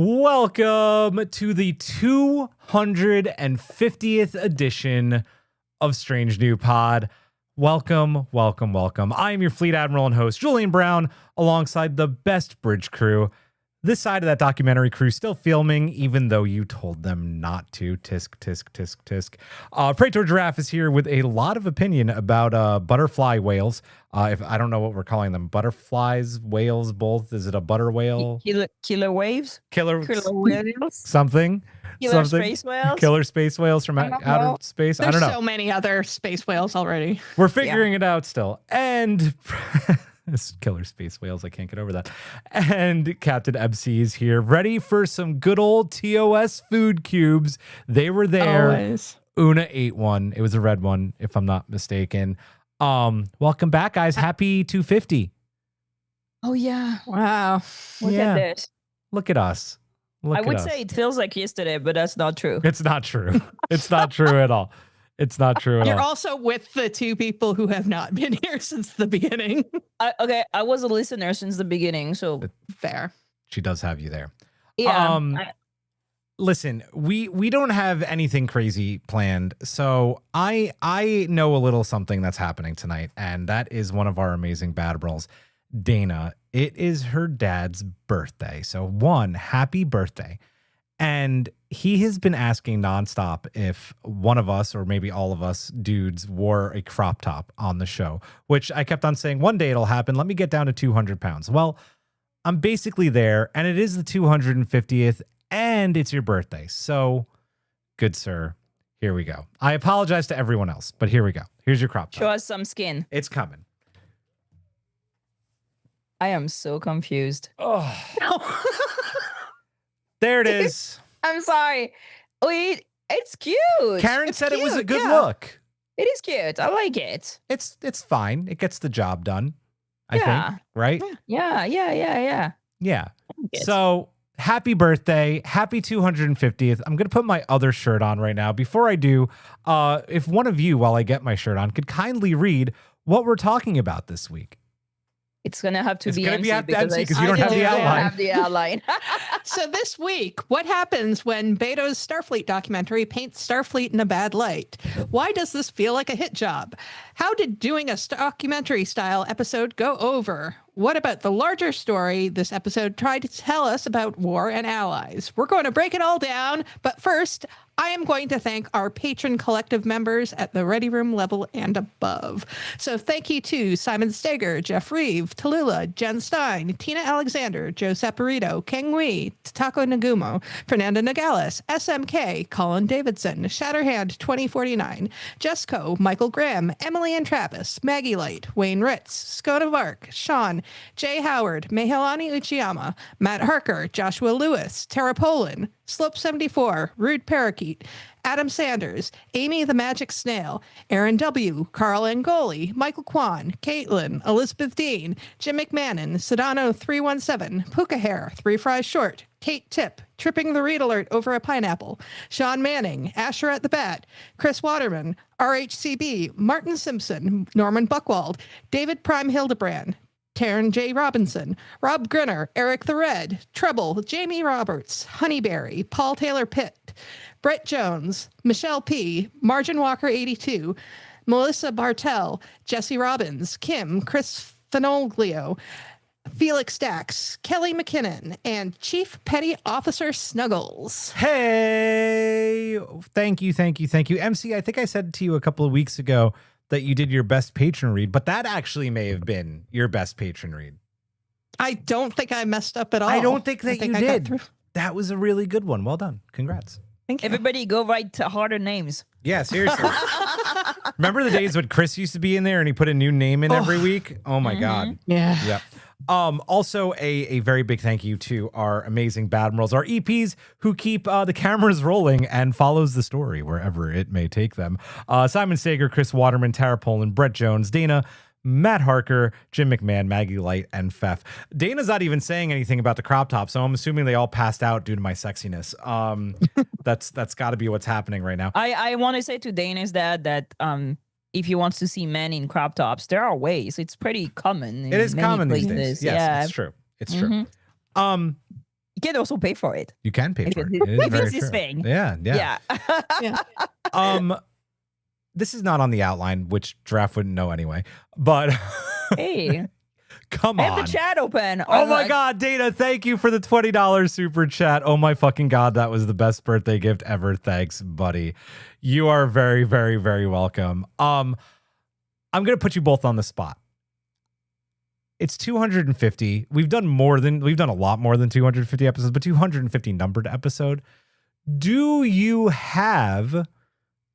Welcome to the 250th edition of Strange New Pod. Welcome, welcome, welcome. I am your Fleet Admiral and host, Julian Brown, alongside the best bridge crew This side of that documentary crew still filming, even though you told them not to. Tisk, tisk, tisk, tisk. Praetor Giraffe is here with a lot of opinion about butterfly whales. If I don't know what we're calling them, butterflies, whales, both. Is it a butter whale? Killer waves? Killer whales? Something? Killer something? Space whales? Killer space whales from outer space? I don't know. There's so many other space whales already. We're figuring it out still. And... This killer space whales, I can't get over that. And Captain MC is here, ready for some good old TOS food cubes. They were there. Always. Una ate one. It was a red one, if I'm not mistaken. Welcome back, guys. Happy 250. Oh, yeah. Wow. Look at this. Look at us. I would say it feels like yesterday, but that's not true. It's not true. It's not true at all. It's not true at all. You're also with the two people who have not been here since the beginning. I was a listener since the beginning, so fair. She does have you there. Yeah. Listen, we don't have anything crazy planned, so I know a little something that's happening tonight, and that is one of our amazing bad bros, Dana. It is her dad's birthday, so happy birthday. And he has been asking nonstop if one of us, or maybe all of us dudes, wore a crop top on the show, which I kept on saying, one day it'll happen. Let me get down to 200 pounds. Well, I'm basically there, and it is the 250th, and it's your birthday. So, good sir, here we go. I apologize to everyone else, but here we go. Here's your crop top. Show us some skin. It's coming. I am so confused. Oh. There it is. I'm sorry. Wait, it's cute. Karen said it was a good look. It is cute. I like it. It's fine. It gets the job done, I think. Right? Yeah. Yeah. So happy birthday. Happy 250th. I'm going to put my other shirt on right now. Before I do, if one of you, while I get my shirt on, could kindly read what we're talking about this week. It's going to have to be MC because you don't have the outline. I have the outline. So this week, what happens when Betto's Starfleet documentary paints Starfleet in a bad light? Why does this feel like a hit job? How did doing a documentary style episode go over? What about the larger story this episode tried to tell us about war and allies? We're going to break it all down, but first, I am going to thank our patron collective members at the Ready Room level and above. So thank you to Simon Steger, Jeff Reeve, Tallulah, Jen Stein, Tina Alexander, Joe Saporito, Keng Wee, Tatako Nagumo, Fernanda Nogales, SMK, Colin Davidson, Shatterhand 2049, Jesco, Michael Graham, Emily and Travis, Maggie Light, Wayne Ritz, Scott Vark, Sean, Jay Howard, Mehelani Uchiyama, Matt Harker, Joshua Lewis, Tara Polin, Slope 74, Rude Parakeet, Adam Sanders, Amy the Magic Snail, Aaron W., Carl Angoli, Michael Kwan, Caitlin, Elizabeth Dean, Jim McMahon, Sedano 317, Puka Hair, 3 Fries Short, Kate Tip, Tripping the Read Alert over a Pineapple, Sean Manning, Asher at the Bat, Chris Waterman, RHCB, Martin Simpson, Norman Buckwald, David Prime Hildebrand, Taryn J. Robinson, Rob Grinner, Eric the Red, Treble, Jamie Roberts, Honeyberry, Paul Taylor Pitt, Brett Jones, Michelle P., Margin Walker 82, Melissa Bartell, Jesse Robbins, Kim, Chris Fenoglio, Felix Dax, Kelly McKinnon, and Chief Petty Officer Snuggles. Hey, thank you. MC, I think I said to you a couple of weeks ago that you did your best patron read, but that actually may have been your best patron read. I don't think I messed up at all. I don't think that you did. That was a really good one. Well done. Congrats. Thank you. Everybody go write harder names. Yeah, seriously. Remember the days when Chris used to be in there and he put a new name in every week? Oh my God. Yeah. Yep. Also a very big thank you to our amazing Badmirals, our EPs who keep the cameras rolling and follows the story wherever it may take them. Simon Sager, Chris Waterman, Tara Poland, Brett Jones, Dana, Matt Harker, Jim McMahon, Maggie Light, and Fef. Dana's not even saying anything about the crop top, so I'm assuming they all passed out due to my sexiness. That's got to be what's happening right now. I want to say to Dana's dad that if he wants to see men in crop tops, there are ways. It's pretty common. It is common places. these days. Yes, yeah. it's true. It's true. You can also pay for it. You can pay for it. It is if very it's his true. thing. Yeah. This is not on the outline, which Giraffe wouldn't know anyway. But hey, Come I on. have the chat open. Oh my God, Dana, thank you for the $20 super chat. Oh my fucking God, that was the best birthday gift ever. Thanks, buddy. You are very, very, very welcome. I'm gonna put you both on the spot. It's 250. We've done a lot more than 250 episodes, but 250 numbered episode. Do you have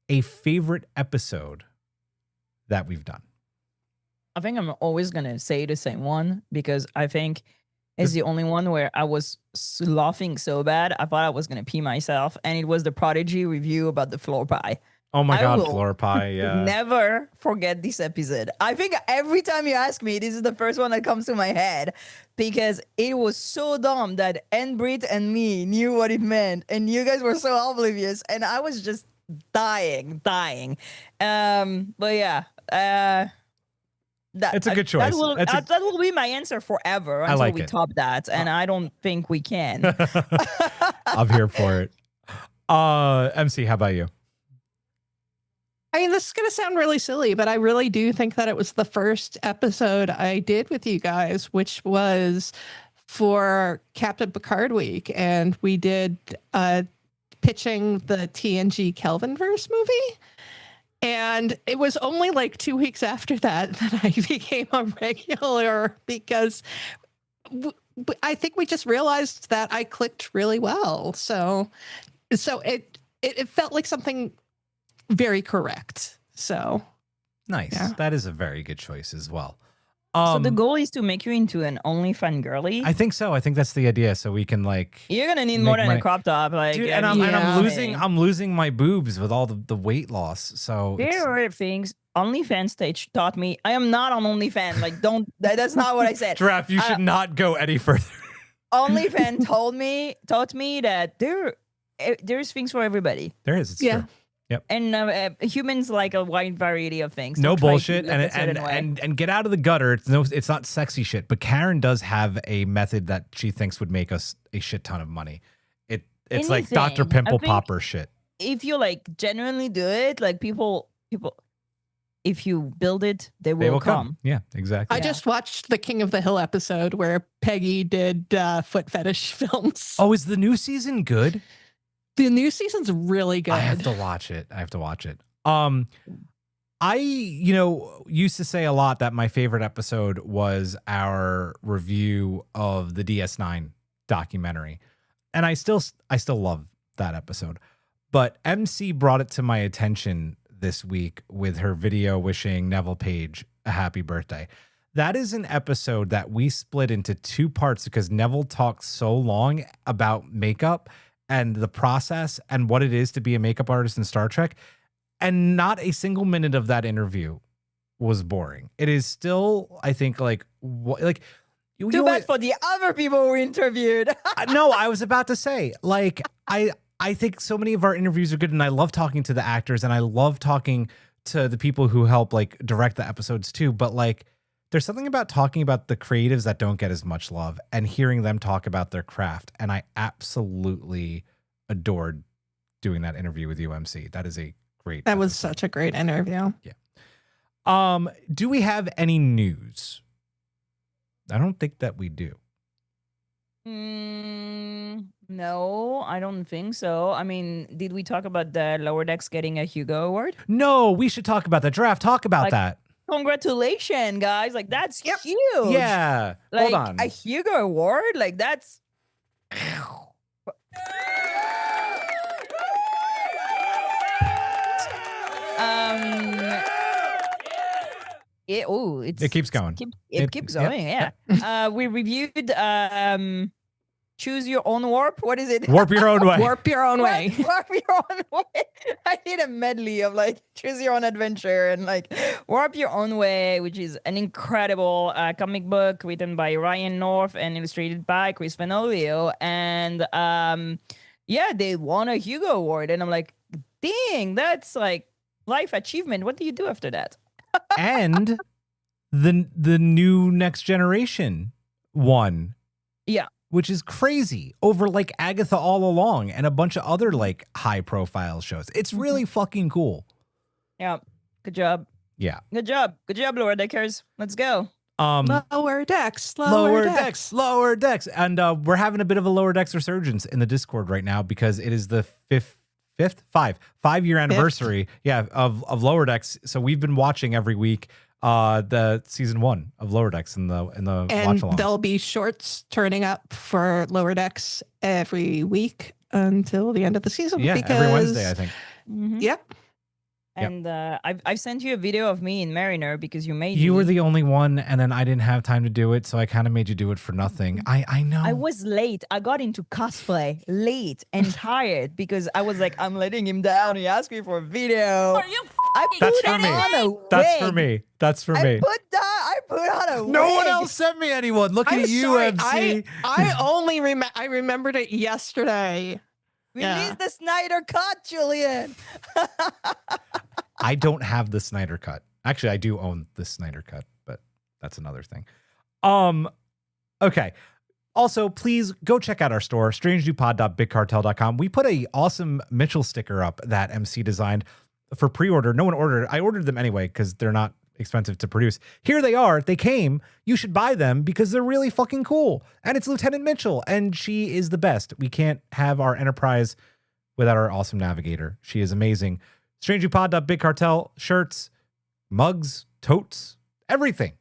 a favorite episode that we've done? I think I'm always going to say the same one because I think it's the only one where I was laughing so bad I thought I was going to pee myself. And it was the Prodigy review about the floor pie. Oh my I God, will floor pie. Yeah. Never forget this episode. I think every time you ask me, this is the first one that comes to my head because it was so dumb that Brit and me knew what it meant. And you guys were so oblivious. And I was just dying. But yeah. It's a good choice. That will be my answer forever until we top that. And I don't think we can. I'm here for it. MC, how about you? I mean, this is going to sound really silly, but I really do think that it was the first episode I did with you guys, which was for Captain Picard Week. And we did pitching the TNG Kelvinverse movie. And it was only like 2 weeks after that I became a regular because I think we just realized that I clicked really well. So it felt like something very correct. So nice. Yeah. That is a very good choice as well. So the goal is to make you into an OnlyFans girly. I think so. I think that's the idea. So we can you're gonna need more than a crop top, dude, and I'm losing my boobs with all the weight loss. So there are things OnlyFans stage taught me. I am not on OnlyFans. That's not what I said. Giraffe, you should not go any further. OnlyFans taught me that there's things for everybody. There is. It's true. Yep. And humans like a wide variety of things. No bullshit, and get out of the gutter. It's not sexy shit. But Karen does have a method that she thinks would make us a shit ton of money. It's like Dr. Pimple Popper shit. If you genuinely do it, people, if you build it, they will come. Yeah, exactly. I just watched the King of the Hill episode where Peggy did foot fetish films. Oh, is the new season good? The new season's really good. I have to watch it. I used to say a lot that my favorite episode was our review of the DS9 documentary. And I still love that episode. But MC brought it to my attention this week with her video wishing Neville Page a happy birthday. That is an episode that we split into 2 parts because Neville talked so long about makeup and the process and what it is to be a makeup artist in Star Trek. And not a single minute of that interview was boring. It is still, I think, too bad for the other people we interviewed. No, I was about to say, I think so many of our interviews are good, and I love talking to the actors, and I love talking to the people who help direct the episodes too. But there's something about talking about the creatives that don't get as much love and hearing them talk about their craft. And I absolutely adored doing that interview with UMC. That is a great. That was such a great interview. Yeah. Do we have any news? I don't think that we do. No, I don't think so. I mean, did we talk about the Lower Decks getting a Hugo Award? No, we should talk about that. Draft, talk about that. Congratulations, guys. That's huge. Yeah. Hold on. A Hugo Award? That's... it keeps going. It keeps going, yeah. We reviewed Choose Your Own Warp. What is it? Warp Your Own Way. Warp Your Own Way. Warp Your Own Way. I need a medley of Choose Your Own Adventure and Warp Your Own Way, which is an incredible comic book written by Ryan North and illustrated by Chris Fenolio. And they won a Hugo Award. And I'm like, dang, that's life achievement. What do you do after that? And the new Next Generation won. Yeah. Which is crazy over Agatha All Along and a bunch of other high profile shows. It's really fucking cool. Yeah. Good job. Yeah. Good job. Good job, Lower Deckers. Let's go. Lower decks. Lower decks. And we're having a bit of a lower decks resurgence in the Discord right now because it is the five-year anniversary of lower decks. So we've been watching every week the season 1 of lower decks in the watch along. There'll be shorts turning up for lower decks every week until the end of the season. Yeah, every Wednesday, I think. Mhm. Yep. And I've sent you a video of me in Mariner because you made You me. were the only one, and then I didn't have time to do it, so I kind of made you do it for nothing. I know. I was late. I got into cosplay late and tired because I was like, I'm letting him down. He asked me for a video. Are you I That's put for me. on a That's for wig. me. That's for I me. put on a No one wig. else sent me anyone. Look I'm at you, sorry, MC. I remembered it yesterday. Release the Snyder cut, Julian. I don't have the Snyder cut. Actually, I do own the Snyder cut, but that's another thing. Okay. Also, please go check out our store, strangenewpod.bigcartel.com. We put a awesome Mitchell sticker up that MC designed for pre-order. No one ordered it. I ordered them anyway because they're not expensive to produce. Here they are. They came. You should buy them because they're really fucking cool. And it's Lieutenant Mitchell, and she is the best. We can't have our Enterprise without our awesome navigator. She is amazing. strangenewpod.bigcartel, shirts, mugs, totes, everything.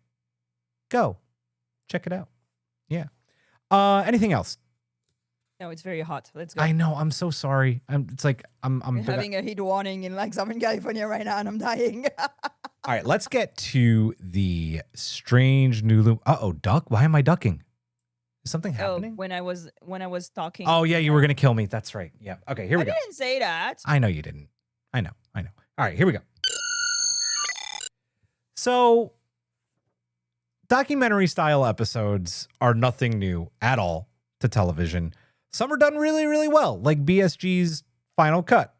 Go. Check it out. Yeah. Anything else? No, it's very hot. Let's go. I know. I'm so sorry. I'm We're having a heat warning in like Southern California right now, and I'm dying. All right, let's get to the strange new loom. Uh-oh, duck. Why am I ducking? Is something happening? when I was talking. Oh, yeah, you were going to kill me. That's right. Yeah. Okay, here we I go. didn't say that. I know you didn't. I know. All right, here we go. So, documentary style episodes are nothing new at all to television. Some are done really, really well, like BSG's Final Cut.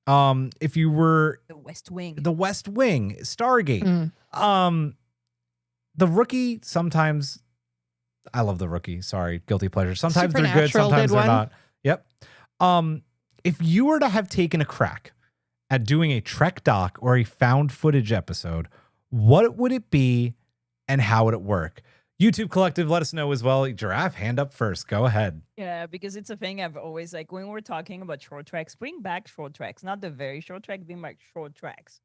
If you were The West Wing. Stargate, The Rookie, sometimes I love The Rookie. Sorry, guilty pleasure. Sometimes they're good, Supernatural sometimes did they're one. not. Yep. If you were to have taken a crack at doing a Trek doc or a found footage episode, what would it be and how would it work? YouTube Collective, let us know as well. Giraffe, hand up first. Go ahead. Yeah, because it's a thing I've always like when we're talking about short tracks, bring back short tracks, not the very short track, bring back short tracks.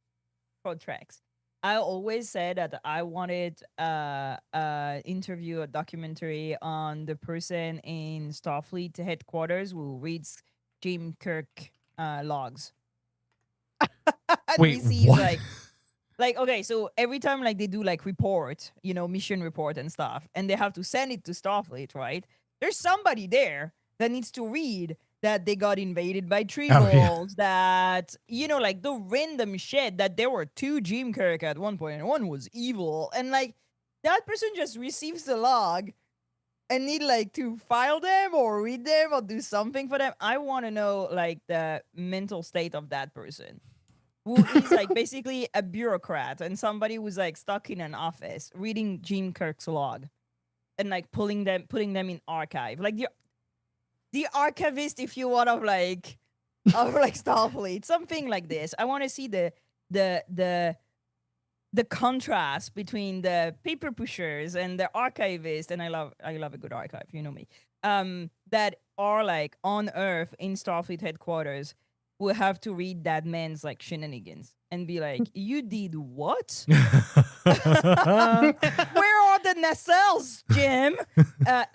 Short tracks. I always said that I wanted interview, a documentary on the person in Starfleet headquarters who reads Jim Kirk logs. Wait, We see what? like okay, so every time like they do like report, mission report and stuff, and they have to send it to Starfleet, right? There's somebody there that needs to read that they got invaded by tribbles, that like the random shit that there were 2 Jim Kirk at one point and one was evil, and like that person just receives the log and need like to file them or read them or do something for them. I want to know like the mental state of that person who is like basically a bureaucrat and somebody who's like stuck in an office reading Jim Kirk's log and like putting them in archive, like the archivist, if you want, of like Starfleet, something like this. I want to see the contrast between the paper pushers and the archivists, and I love a good archive, you know me, that are like on Earth in Starfleet headquarters, will have to read that man's like shenanigans and be like, you did what? Where are the nacelles, Jim?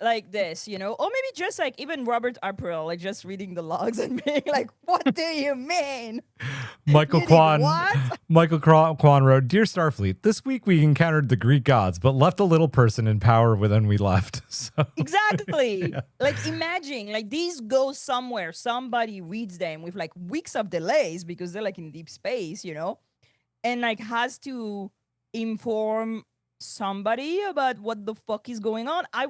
Like this, or maybe just like even Robert April, like just reading the logs and being like, what do you mean? Michael You did Kwan. what? Michael Kwan wrote, "Dear Starfleet, this week we encountered the Greek gods, but left a little person in power when we left." So, Exactly. Like imagine like these go somewhere, somebody reads them with like weeks of delays because they're like in deep space, and like has to inform somebody about what the fuck is going on. I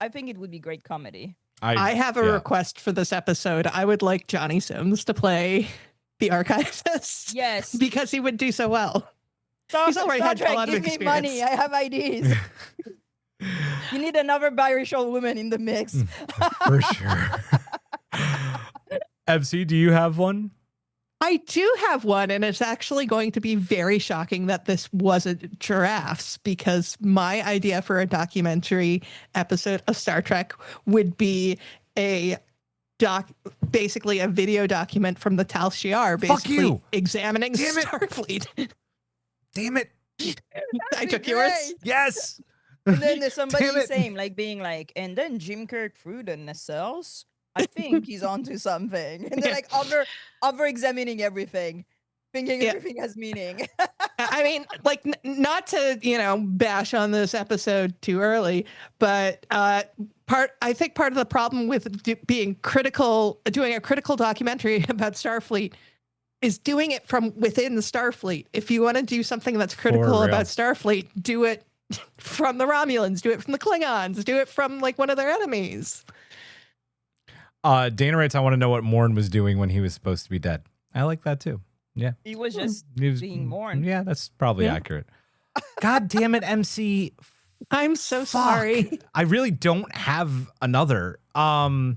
think it would be great comedy. I have a request for this episode. I would like Johnny Sims to play the archivist. Yes. Because he would do so well. He's already had a lot of give me experience. money. I have ideas. You need another biracial woman in the mix. for sure. MC, do you have one? I do have one, and it's actually going to be very shocking that this wasn't giraffes, because my idea for a documentary episode of Star Trek would be a basically a video document from the Tal Shiar, basically you. examining Damn it. Starfleet. Damn it. I be took yours. great. Yes. And then there's somebody Damn it. saying, like, being like, and then Jim Kirk through the nacelles. I think he's onto something. And they're like over examining everything, thinking Yeah. everything has meaning. I mean, like, not to, bash on this episode too early, but I think part of the problem with doing a critical documentary about Starfleet is doing it from within the Starfleet. If you want to do something that's critical about Starfleet, do it from the Romulans, do it from the Klingons, do it from like one of their enemies. Dana writes, I want to know what Morn was doing when he was supposed to be dead. I like that too. Yeah. He was just He was being mourned. Yeah, that's probably accurate. God damn it, MC. I'm so Fuck. sorry. I really don't have another. I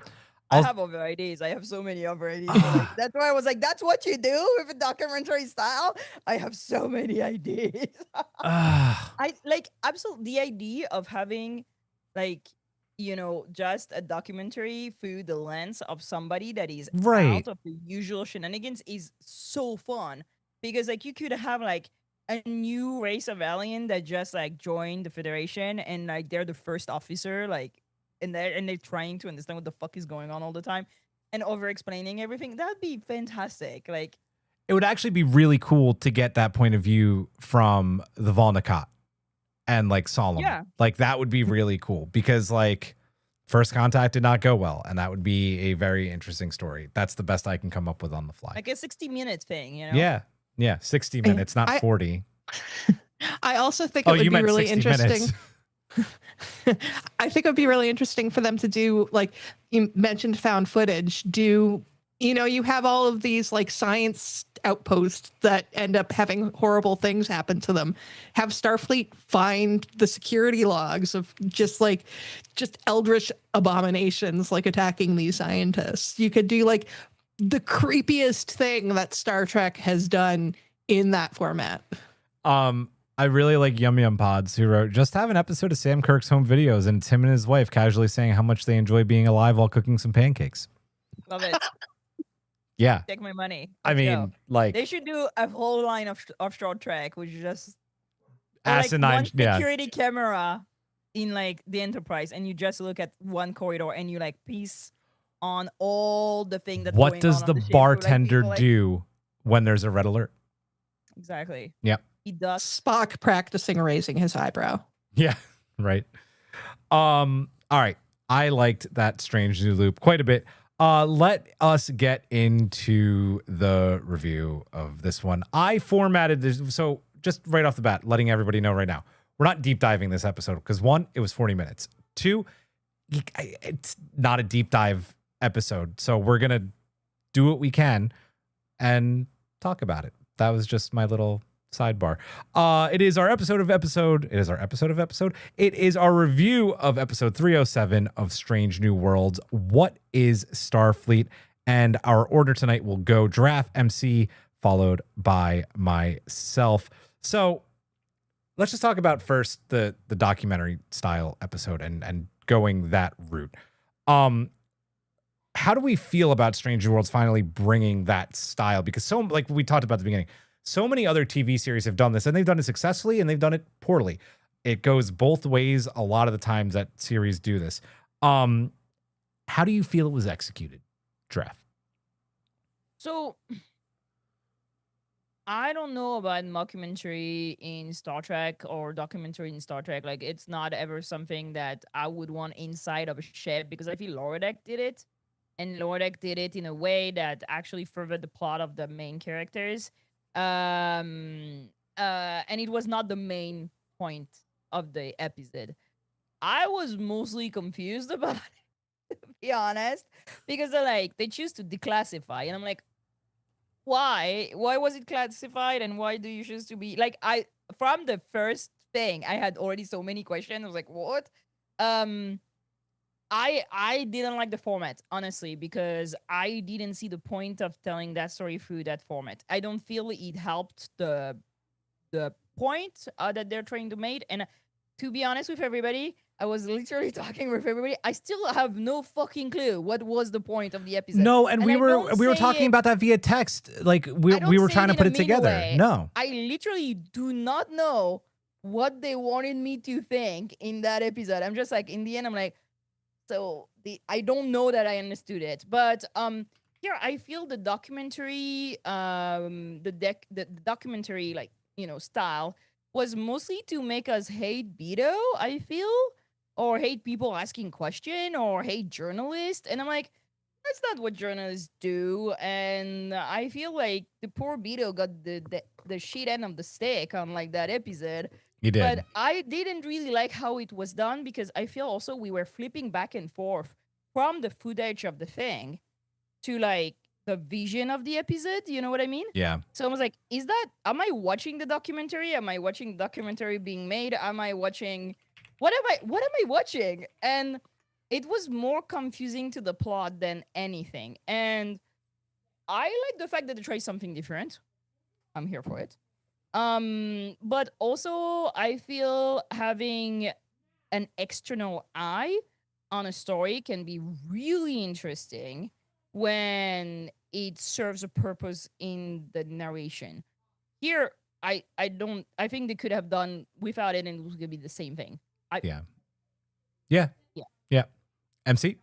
have other ideas. I have so many other ideas. Like, that's why I was like, that's what you do with a documentary style? I have so many ideas. I like absolutely the idea of having like, just a documentary through the lens of somebody that is out of the usual shenanigans is so fun. Because like you could have like a new race of alien that just like joined the Federation and like they're the first officer, like and they're trying to understand what the fuck is going on all the time and over explaining everything. That'd be fantastic. Like it would actually be really cool to get that point of view from the Volnikat and like Solemn. Yeah. Like that would be really cool because like First Contact did not go well. And that would be a very interesting story. That's the best I can come up with on the fly. like a 60-minute thing, Yeah. Yeah. 60 minutes, not 40. I also think it would be really 60 interesting. minutes. I think it would be really interesting for them to do, like you mentioned, found footage. You have all of these like science outposts that end up having horrible things happen to them. Have Starfleet find the security logs of just eldritch abominations like attacking these scientists. You could do like the creepiest thing that Star Trek has done in that format. I really like Yum Yum Pods, who wrote, just have an episode of Sam Kirk's home videos and it's him and his wife casually saying how much they enjoy being alive while cooking some pancakes. Love it. Yeah. Take my money. I Let's mean, go. like They should do a whole line of Star Trek, which is just asinine. Like one security camera in like the Enterprise, and you just look at one corridor and you like piece on all the thing that's what going does on the the ship. bartender People, do when there's a red alert? Exactly. Yep. He does. Spock practicing raising his eyebrow. Yeah. Right. All right. I liked that Strange New Loop quite a bit. Let us get into the review of this one. I formatted this. So just right off the bat, letting everybody know right now, we're not deep diving this episode because one, it was 40 minutes. Two, it's not a deep dive episode. So we're going to do what we can and talk about it. That was just my little sidebar. It is our review of episode 307 of Strange New Worlds. What is Starfleet? And our order tonight will go Giraffe, MC, followed by myself. So let's just talk about first the documentary style episode and going that route. How do we feel about Strange New Worlds finally bringing that style? Because so, like we talked about at the beginning, so many other TV series have done this, and they've done it successfully and they've done it poorly. It goes both ways a lot of the times that series do this. How do you feel it was executed, Draft? So I don't know about mockumentary in Star Trek or documentary in Star Trek. Like, it's not ever something that I would want inside of a ship because I feel Lower Deck did it. And Lower Deck did it in a way that actually furthered the plot of the main characters. And it was not the main point of the episode. I was mostly confused about it, to be honest, because they choose to declassify, and I'm like, why was it classified, and why do you choose to be like, from the first thing I had already so many questions. I was like, what? I didn't like the format, honestly, because I didn't see the point of telling that story through that format. I don't feel it helped the point that they're trying to make. And to be honest with everybody, I was literally talking with everybody. I still have no fucking clue what was the point of the episode. No, and we I were don't we were say talking it- about that via text. Like we I don't we were say trying to in put a it mean together. way. No. I literally do not know what they wanted me to think in that episode. I'm just like, in the end, I'm like, so I don't know that I understood it. But here I feel the documentary, the documentary, like, style was mostly to make us hate Beto, I feel, or hate people asking question, or hate journalists. And I'm like, that's not what journalists do. And I feel like the poor Beto got the shit end of the stick on like that episode. You did. But I didn't really like how it was done, because I feel also we were flipping back and forth from the footage of the thing to like the vision of the episode. You know what I mean? Yeah. So I was like, am I watching the documentary? Am I watching the documentary being made? Am I watching, what am I watching? And it was more confusing to the plot than anything. And I like the fact that they try something different. I'm here for it. But also I feel having an external eye on a story can be really interesting when it serves a purpose in the narration. Here, I think they could have done without it, and it was gonna be the same thing. Yeah. MC?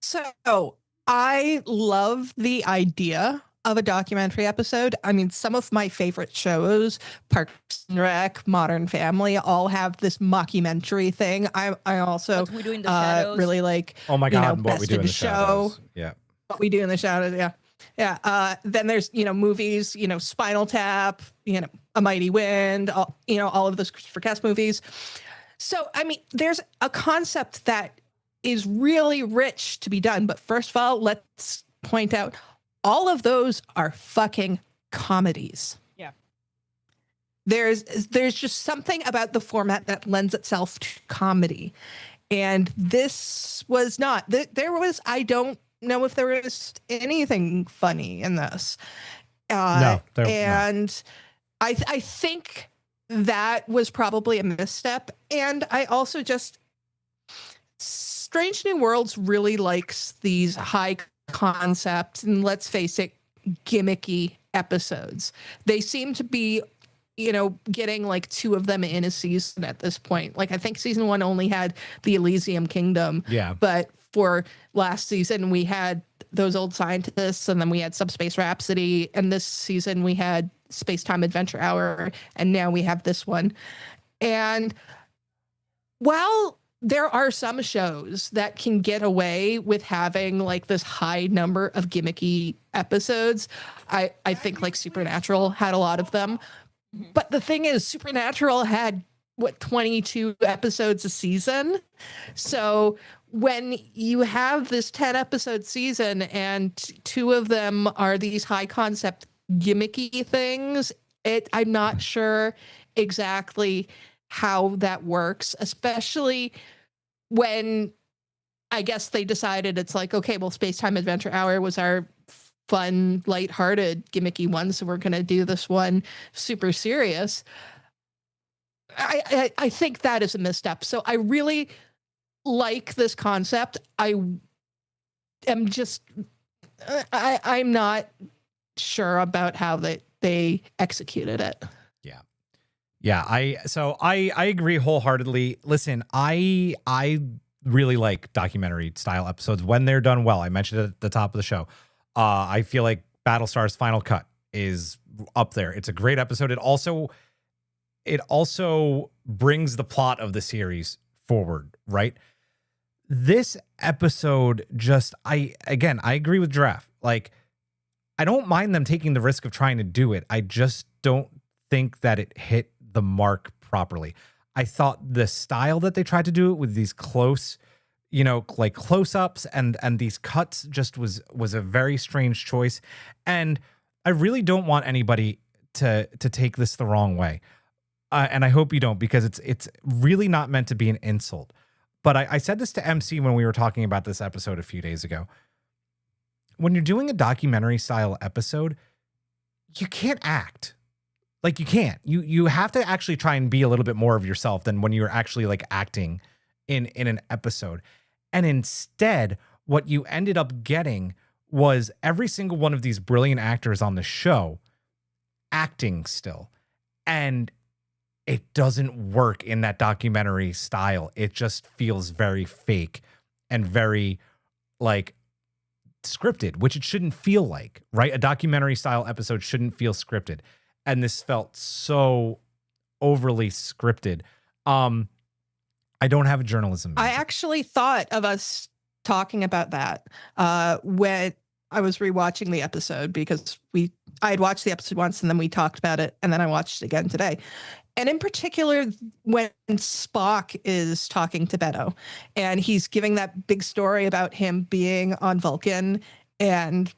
So I love the idea of a documentary episode. I mean, some of my favorite shows, Parks and Rec, Modern Family, all have this mockumentary thing. I also What We Do in the Shadows. really like, Oh my God, what Best we do in the show. shadows. Yeah. What We Do in the Shadows. Yeah. Yeah. Then there's, movies, Spinal Tap, A Mighty Wind, all of those Christopher Guest movies. So, I mean, there's a concept that is really rich to be done. But first of all, let's point out all of those are fucking comedies. Yeah. There's just something about the format that lends itself to comedy. And this was not. There was, I don't know if there was anything funny in this. No. And I think that was probably a misstep. And I also just, Strange New Worlds really likes these high concept and, let's face it, gimmicky episodes. They seem to be, getting like 2 of them in a season at this point. Like, I think season 1 only had the Elysium Kingdom. Yeah. But for last season, we had Those Old Scientists, and then we had Subspace Rhapsody. And this season, we had Space Time Adventure Hour. And now we have this one. And while there are some shows that can get away with having like this high number of gimmicky episodes, I think like Supernatural had a lot of them. But the thing is, Supernatural had 22 episodes a season. So when you have this 10 episode season and 2 of them are these high concept gimmicky things, I'm not sure exactly how that works, especially when I guess they decided it's like, okay, well, Space Time Adventure Hour was our fun, lighthearted, gimmicky one, so we're going to do this one super serious. I think that is a misstep. So I really like this concept. I am just, I'm not sure about how they executed it. Yeah, I agree wholeheartedly. Listen, I really like documentary style episodes when they're done well. I mentioned it at the top of the show. I feel like Battlestar's Final Cut is up there. It's a great episode. It also brings the plot of the series forward, right? This episode just, I agree with Giraffe. Like, I don't mind them taking the risk of trying to do it. I just don't think that it hit the mark properly. I thought the style that they tried to do it with these close, like close-ups and these cuts just was a very strange choice. And I really don't want anybody to take this the wrong way. And I hope you don't, because it's really not meant to be an insult. but I said this to MC when we were talking about this episode a few days ago. When you're doing a documentary style episode, you can't act. Like you can't. You have to actually try and be a little bit more of yourself than when you're actually like acting in an episode. And instead, what you ended up getting was every single one of these brilliant actors on the show acting still. And it doesn't work in that documentary style. It just feels very fake and very like scripted, which it shouldn't feel like, right? A documentary style episode shouldn't feel scripted. And this felt so overly scripted. I don't have a journalism major. I actually thought of us talking about that when I was rewatching the episode, because I had watched the episode once and then we talked about it and then I watched it again today. And in particular, when Spock is talking to Betto and he's giving that big story about him being on Vulcan and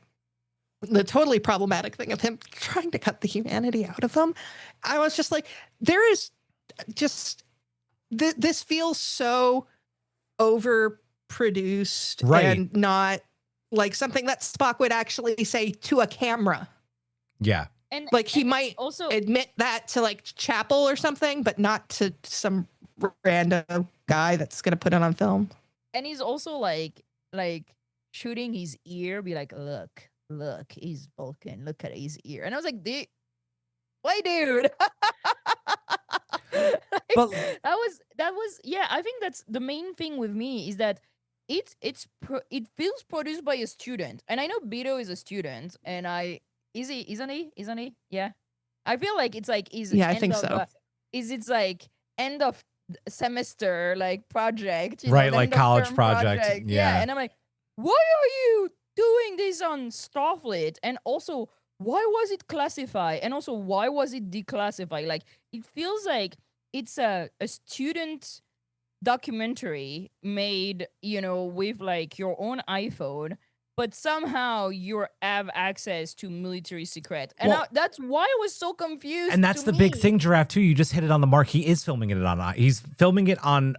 the totally problematic thing of him trying to cut the humanity out of them, I was just like, there is just, this feels so overproduced, right, and not like something that Spock would actually say to a camera. Yeah. And like he and might also admit that to like Chapel or something, but not to some random guy that's going to put it on film. And he's also like shooting his ear, be like, look, he's Vulcan. Look at his ear. And I was like, why, dude? Like, But that was yeah. I think that's the main thing with me is that it feels produced by a student, and I know Betto is a student, and isn't he? Yeah, I feel like it's like I think so. It's like end of semester like project, right, know, like college term project. Yeah, and I'm like, why are you doing this on Starfleet? And also, why was it classified? And also, why was it declassified? Like, it feels like it's a student documentary made, with like your own iPhone, but somehow you have access to military secret. And that's why I was so confused. And that's the big thing, Giraffe, too. You just hit it on the mark. He's filming it on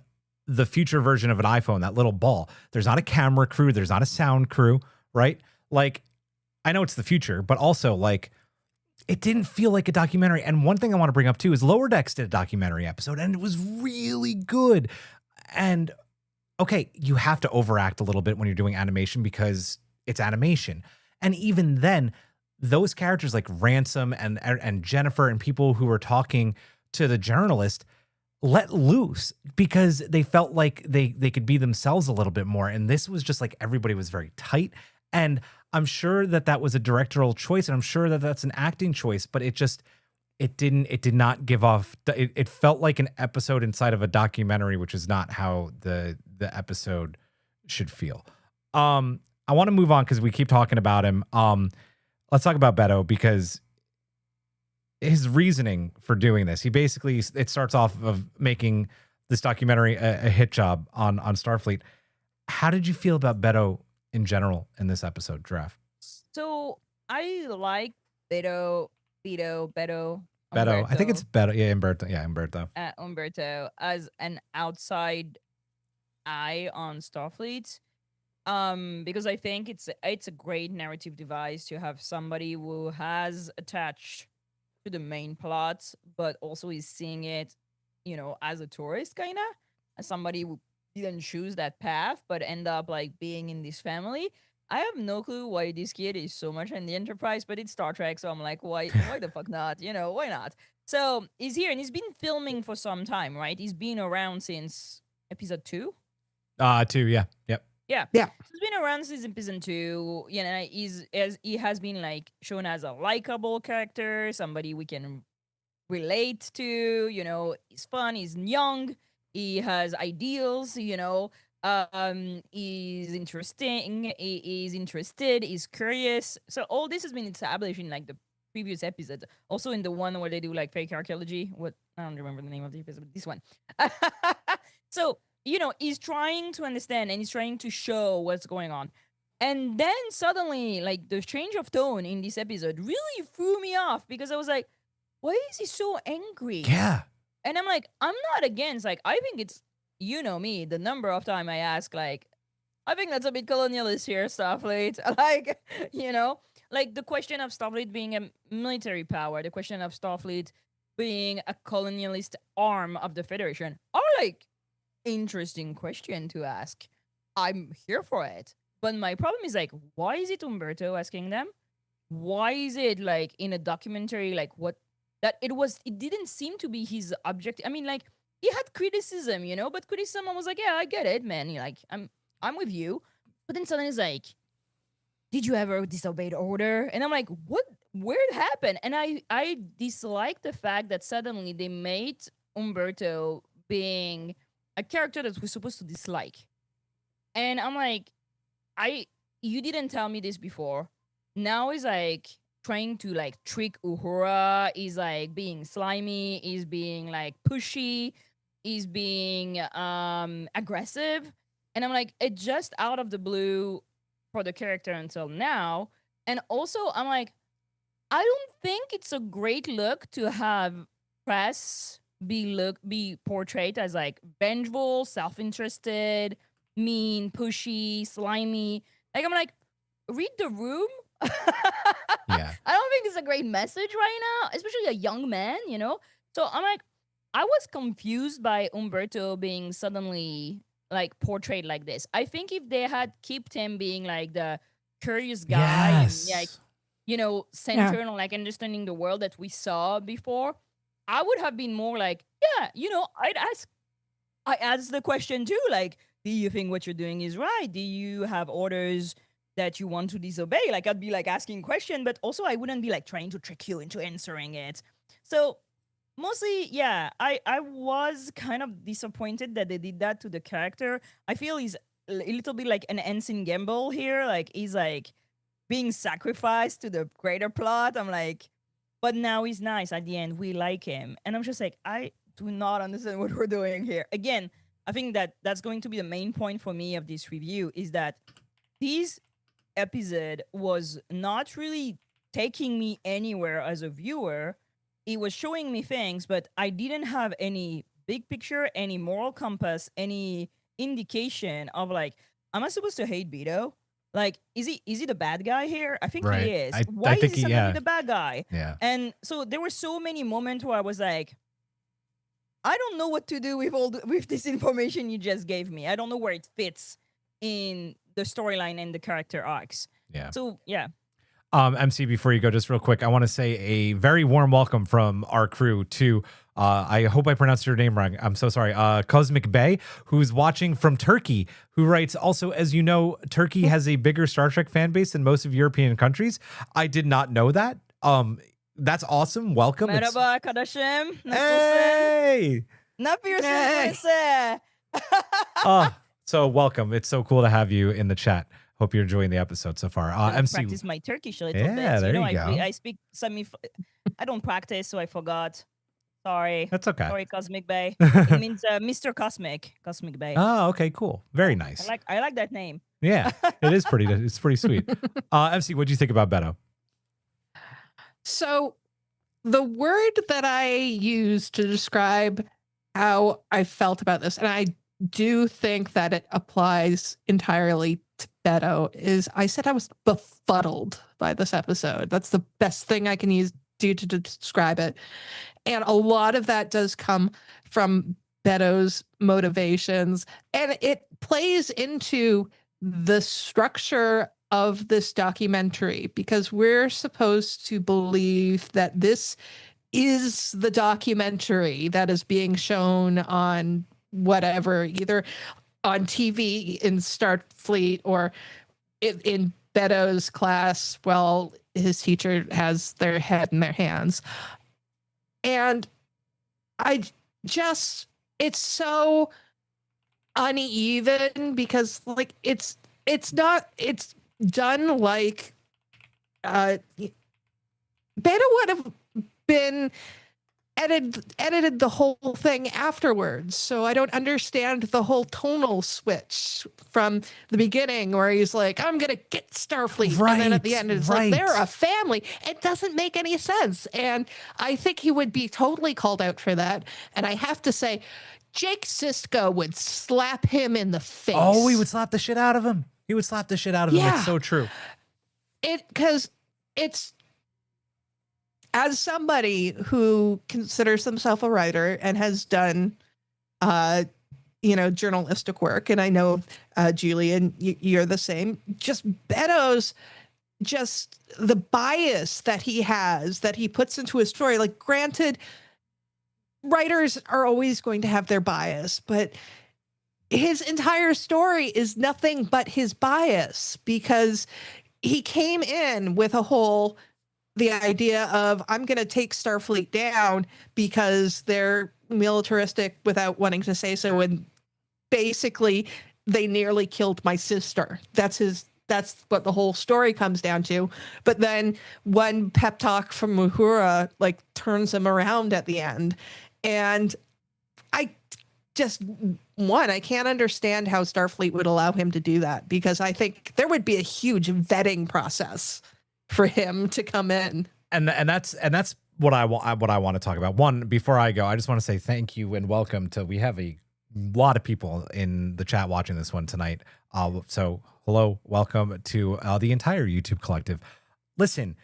the future version of an iPhone, that little ball. There's not a camera crew. There's not a sound crew, right? Like, I know it's the future, but also like it didn't feel like a documentary. And one thing I want to bring up too is Lower Decks did a documentary episode and it was really good. And okay, you have to overact a little bit when you're doing animation because it's animation. And even then, those characters like Ransom and Jennifer and people who were talking to the journalist let loose because they felt like they could be themselves a little bit more. And this was just like everybody was very tight. And I'm sure that was a directorial choice, and I'm sure that that's an acting choice, but it did not give off. It felt like an episode inside of a documentary, which is not how the episode should feel. I want to move on because we keep talking about him. Let's talk about Betto because his reasoning for doing this, it starts off of making this documentary a hit job on Starfleet. How did you feel about Betto in general in this episode, Giraffe? So I like Betto. Betto. I think it's Betto. Yeah, Umberto. Umberto as an outside eye on Starfleet. Because I think it's a great narrative device to have somebody who has attached to the main plot, but also is seeing it, as a tourist, kind of, as somebody who didn't choose that path, but end up like being in this family. I have no clue why this kid is so much in the Enterprise, but it's Star Trek, so I'm like, why the fuck not? Why not? So he's here and he's been filming for some time, right? He's been around since episode 2. 2, yeah, yep. Yeah. He's been around since episode 2. He has been like shown as a likable character, somebody we can relate to. He's fun, he's young, he has ideals, he's interesting, he is interested, he's curious. So all this has been established in like the previous episodes. Also in the one where they do like fake archaeology. I don't remember the name of the episode, but this one. So, he's trying to understand and he's trying to show what's going on. And then suddenly, like, the change of tone in this episode really threw me off because I was like, why is he so angry? Yeah. And I'm like, I'm not against, like, I think it's you know me, the number of time I ask, like, I think that's a bit colonialist here, Starfleet. Like, you know, like the question of Starfleet being a military power, the question of Starfleet being a colonialist arm of the Federation are like interesting question to ask. I'm here for it. But my problem is like, why is it Umberto asking them? Why is it like in a documentary, like what that it didn't seem to be his objective. I mean, like he had criticism, you know, but criticism I was like, yeah, I get it, man. Like I'm with you. But then suddenly it's like, did you ever disobey the order? And I'm like, what? Where it happened? And I dislike the fact that suddenly they made Umberto being a character that we're supposed to dislike. And I'm like, you didn't tell me this before. Now he's like trying to like trick Uhura, is like being slimy, is being like pushy, is being aggressive. And I'm like, it just out of the blue for the character until now. And also I'm like, I don't think it's a great look to have press be portrayed as like vengeful, self-interested, mean, pushy, slimy. Like I'm like, read the room. Yeah. I don't think it's a great message right now, especially a young man, you know? So I'm like, I was confused by Umberto being suddenly like portrayed like this. I think if they had kept him being like the curious guy and like, Yes. you know, centered on like understanding the world that we saw before, I would have been more like, yeah, you know, I asked the question too, like, do you think what you're doing is right? Do you have orders that you want to disobey? Like, I'd be like asking question, but also I wouldn't be like trying to trick you into answering it. So mostly, yeah, I was kind of disappointed that they did that to the character. I feel he's a little bit like an ensign gamble here. Like he's like being sacrificed to the greater plot. I'm like, but now he's nice at the end. We like him. And I'm just like, I do not understand what we're doing here. Again, I think that that's going to be the main point for me of this review is that this episode was not really taking me anywhere as a viewer. It was showing me things, but I didn't have any big picture, any moral compass, any indication of like, am I supposed to hate Betto? Like, is he the bad guy here? I think Right. he is. I Why think is he he- suddenly yeah. the bad guy? Yeah. And so there were so many moments where I was like, I don't know what to do with with this information you just gave me. I don't know where it fits in the storyline and the character arcs. Yeah. So yeah, MC, before you go, just real quick, I want to say a very warm welcome from our crew to, I hope I pronounced your name wrong. I'm so sorry. Cosmic Bay, who's watching from Turkey, who writes, also, as you know, Turkey has a bigger Star Trek fan base than most of European countries. I did not know that. That's awesome. Welcome. merhaba arkadaşım. Nasılsın? Hey! Ne yapıyorsun Hey. burası? So welcome. It's so cool to have you in the chat. Hope you're enjoying the episode so far. I MC. practice my Turkish a little Yeah, bit. there You know, you go. I speak I don't practice, so I forgot. Sorry. That's okay. Sorry, Cosmic Bay. It means Mr. Cosmic Bay. Oh, okay, cool. Very nice. I like that name. Yeah, it's pretty sweet. MC, what'd you think about Betto? So the word that I used to describe how I felt about this, and I do think that it applies entirely to Betto, is I said I was befuddled by this episode. That's the best thing I can do to describe it. And a lot of that does come from Betto's motivations, and it plays into the structure of this documentary, because we're supposed to believe that this is the documentary that is being shown on whatever, either on TV in Starfleet or in Betto's class while his teacher has their head in their hands. And it's so uneven because like it's done like Betto would have been edited the whole thing afterwards. So I don't understand the whole tonal switch from the beginning where he's like, I'm gonna get Starfleet, and then at the end it's like they're a family. It doesn't make any sense. And I think he would be totally called out for that. And I have to say, Jake Sisko would slap him in the face. Oh, he would slap the shit out of him. He would slap the shit out of him. Yeah. It's so true. Because it's, as somebody who considers himself a writer and has done, journalistic work, and I know, Julian, you're the same. Just Betto's, just the bias that he has, that he puts into his story. Like, granted, writers are always going to have their bias, but his entire story is nothing but his bias, because he came in with the idea of, I'm going to take Starfleet down because they're militaristic without wanting to say so. And basically they nearly killed my sister. That's what the whole story comes down to. But then one pep talk from Uhura turns him around at the end. And I can't understand how Starfleet would allow him to do that, because I think there would be a huge vetting process for him to come in. And that's what I want to talk about. One, before I go, I just want to say thank you and welcome to, we have a lot of people in the chat watching this one tonight. So hello, welcome to the entire YouTube collective. Listen,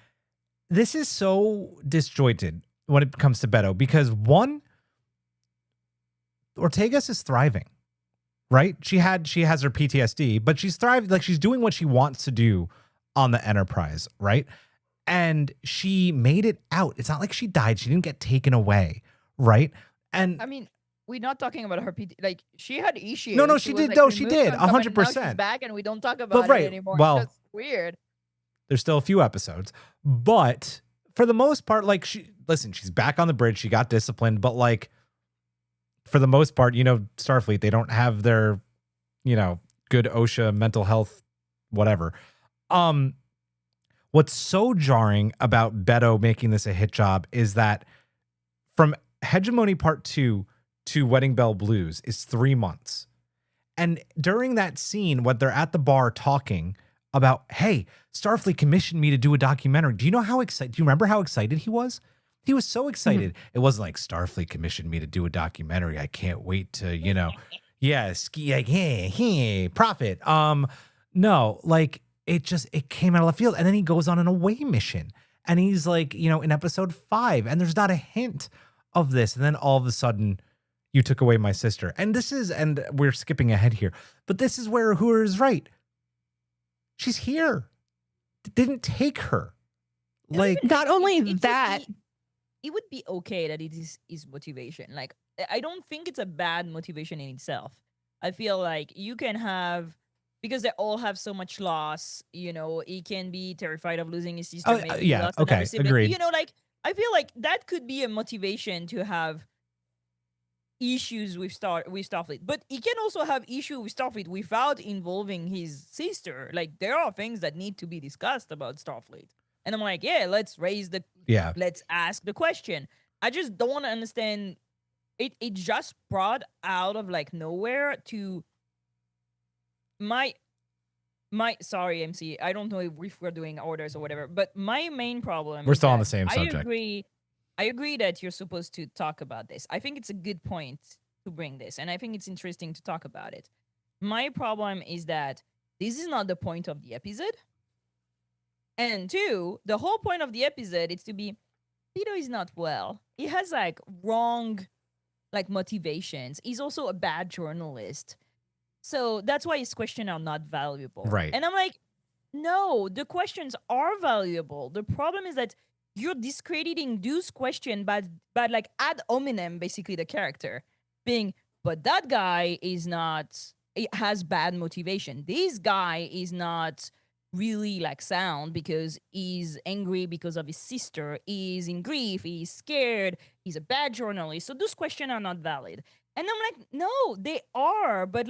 this is so disjointed when it comes to Betto, because one, Ortegas is thriving, right? She has her PTSD, but she's thriving. Like, she's doing what she wants to do on the Enterprise, right? And she made it out. It's not like she died. She didn't get taken away, right? And I mean, we're not talking about her PT. Like, she had issues. No, she did. No, she did. 100%. She's back, and we don't talk about it anymore. Well, that's weird. There's still a few episodes, but for the most part, she's back on the bridge. She got disciplined, but for the most part, Starfleet, they don't have their, good OSHA mental health, whatever. What's so jarring about Betto making this a hit job is that from Hegemony Part 2 to Wedding Bell Blues is 3 months. And during that scene, when they're at the bar talking about, hey, Starfleet commissioned me to do a documentary. Do you remember how excited he was? He was so excited. Mm-hmm. It wasn't like, Starfleet commissioned me to do a documentary. I can't wait to, profit. No, it came out of left field. And then he goes on an away mission, and he's in episode 5, and there's not a hint of this. And then all of a sudden, you took away my sister. And we're skipping ahead here, but this is where Uhura is right. She's here. Didn't take her. Not only that, it would be okay that it is motivation. I don't think it's a bad motivation in itself. I feel like you can have, because they all have so much loss, he can be terrified of losing his sister. Yeah, okay, agreed. I feel like that could be a motivation to have issues with Starfleet. But he can also have issue with Starfleet without involving his sister. There are things that need to be discussed about Starfleet. And I'm like, let's ask the question. I just don't want to understand. It just brought out of nowhere to my sorry, MC. I don't know if we're doing orders or whatever, but my main problem. We're still on the same subject. I agree that you're supposed to talk about this. I think it's a good point to bring this, and I think it's interesting to talk about it. My problem is that this is not the point of the episode. And 2, the whole point of the episode is to be, Betto is not well. He has wrong motivations. He's also a bad journalist. So that's why his questions are not valuable. Right. And I'm like, no, the questions are valuable. The problem is that you're discrediting those questions by ad hominem, basically the character being, but that guy has bad motivation. This guy is not really sound because he's angry because of his sister. He's in grief. He's scared. He's a bad journalist. So those questions are not valid. And I'm like, no, they are. But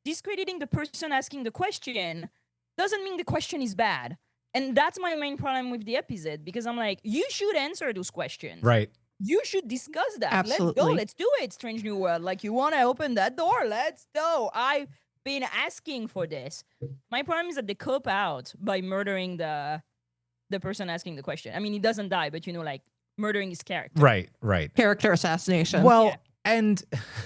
discrediting the person asking the question doesn't mean the question is bad. And that's my main problem with the episode, because I'm like, you should answer those questions. Right. You should discuss that. Absolutely. Let's go. Let's do it. Strange New World. You want to open that door? Let's go. I've been asking for this. My problem is that they cope out by murdering the person asking the question. I mean, he doesn't die, but murdering his character. Right. Character assassination. Well, Yeah. And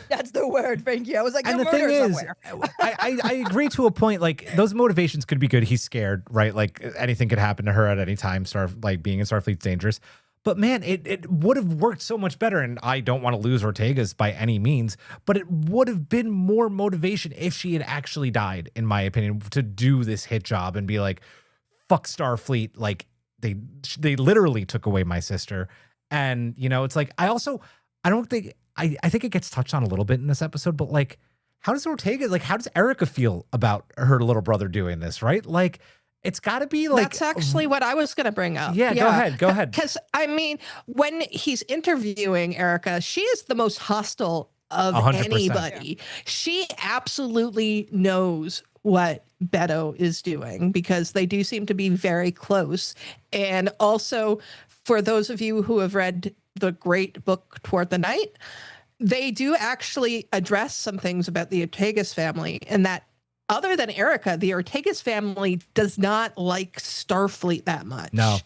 That's the word. Thank you. I was like, and the the thing murder is, somewhere. I agree to a point. Like those motivations could be good. He's scared, right? Like anything could happen to her at any time. Like being in Starfleet's dangerous. But man, it would have worked so much better. And I don't want to lose Ortega's by any means, but it would have been more motivation if she had actually died, in my opinion, to do this hit job and be like, fuck Starfleet. Like they literally took away my sister. And, you know, it's like, I don't think, I think it gets touched on a little bit in this episode, but like, how does Erica feel about her little brother doing this, right? Like, it's got to be like... That's actually what I was going to bring up. Yeah, go ahead. Because, I mean, when he's interviewing Erica, she is the most hostile of 100%. anybody. She absolutely knows what Betto is doing because they do seem to be very close. And also, for those of you who have read the great book Toward the Night, they do actually address some things about the Ortegas family, and that other than Erica, the Ortegas family does not like Starfleet that much. No.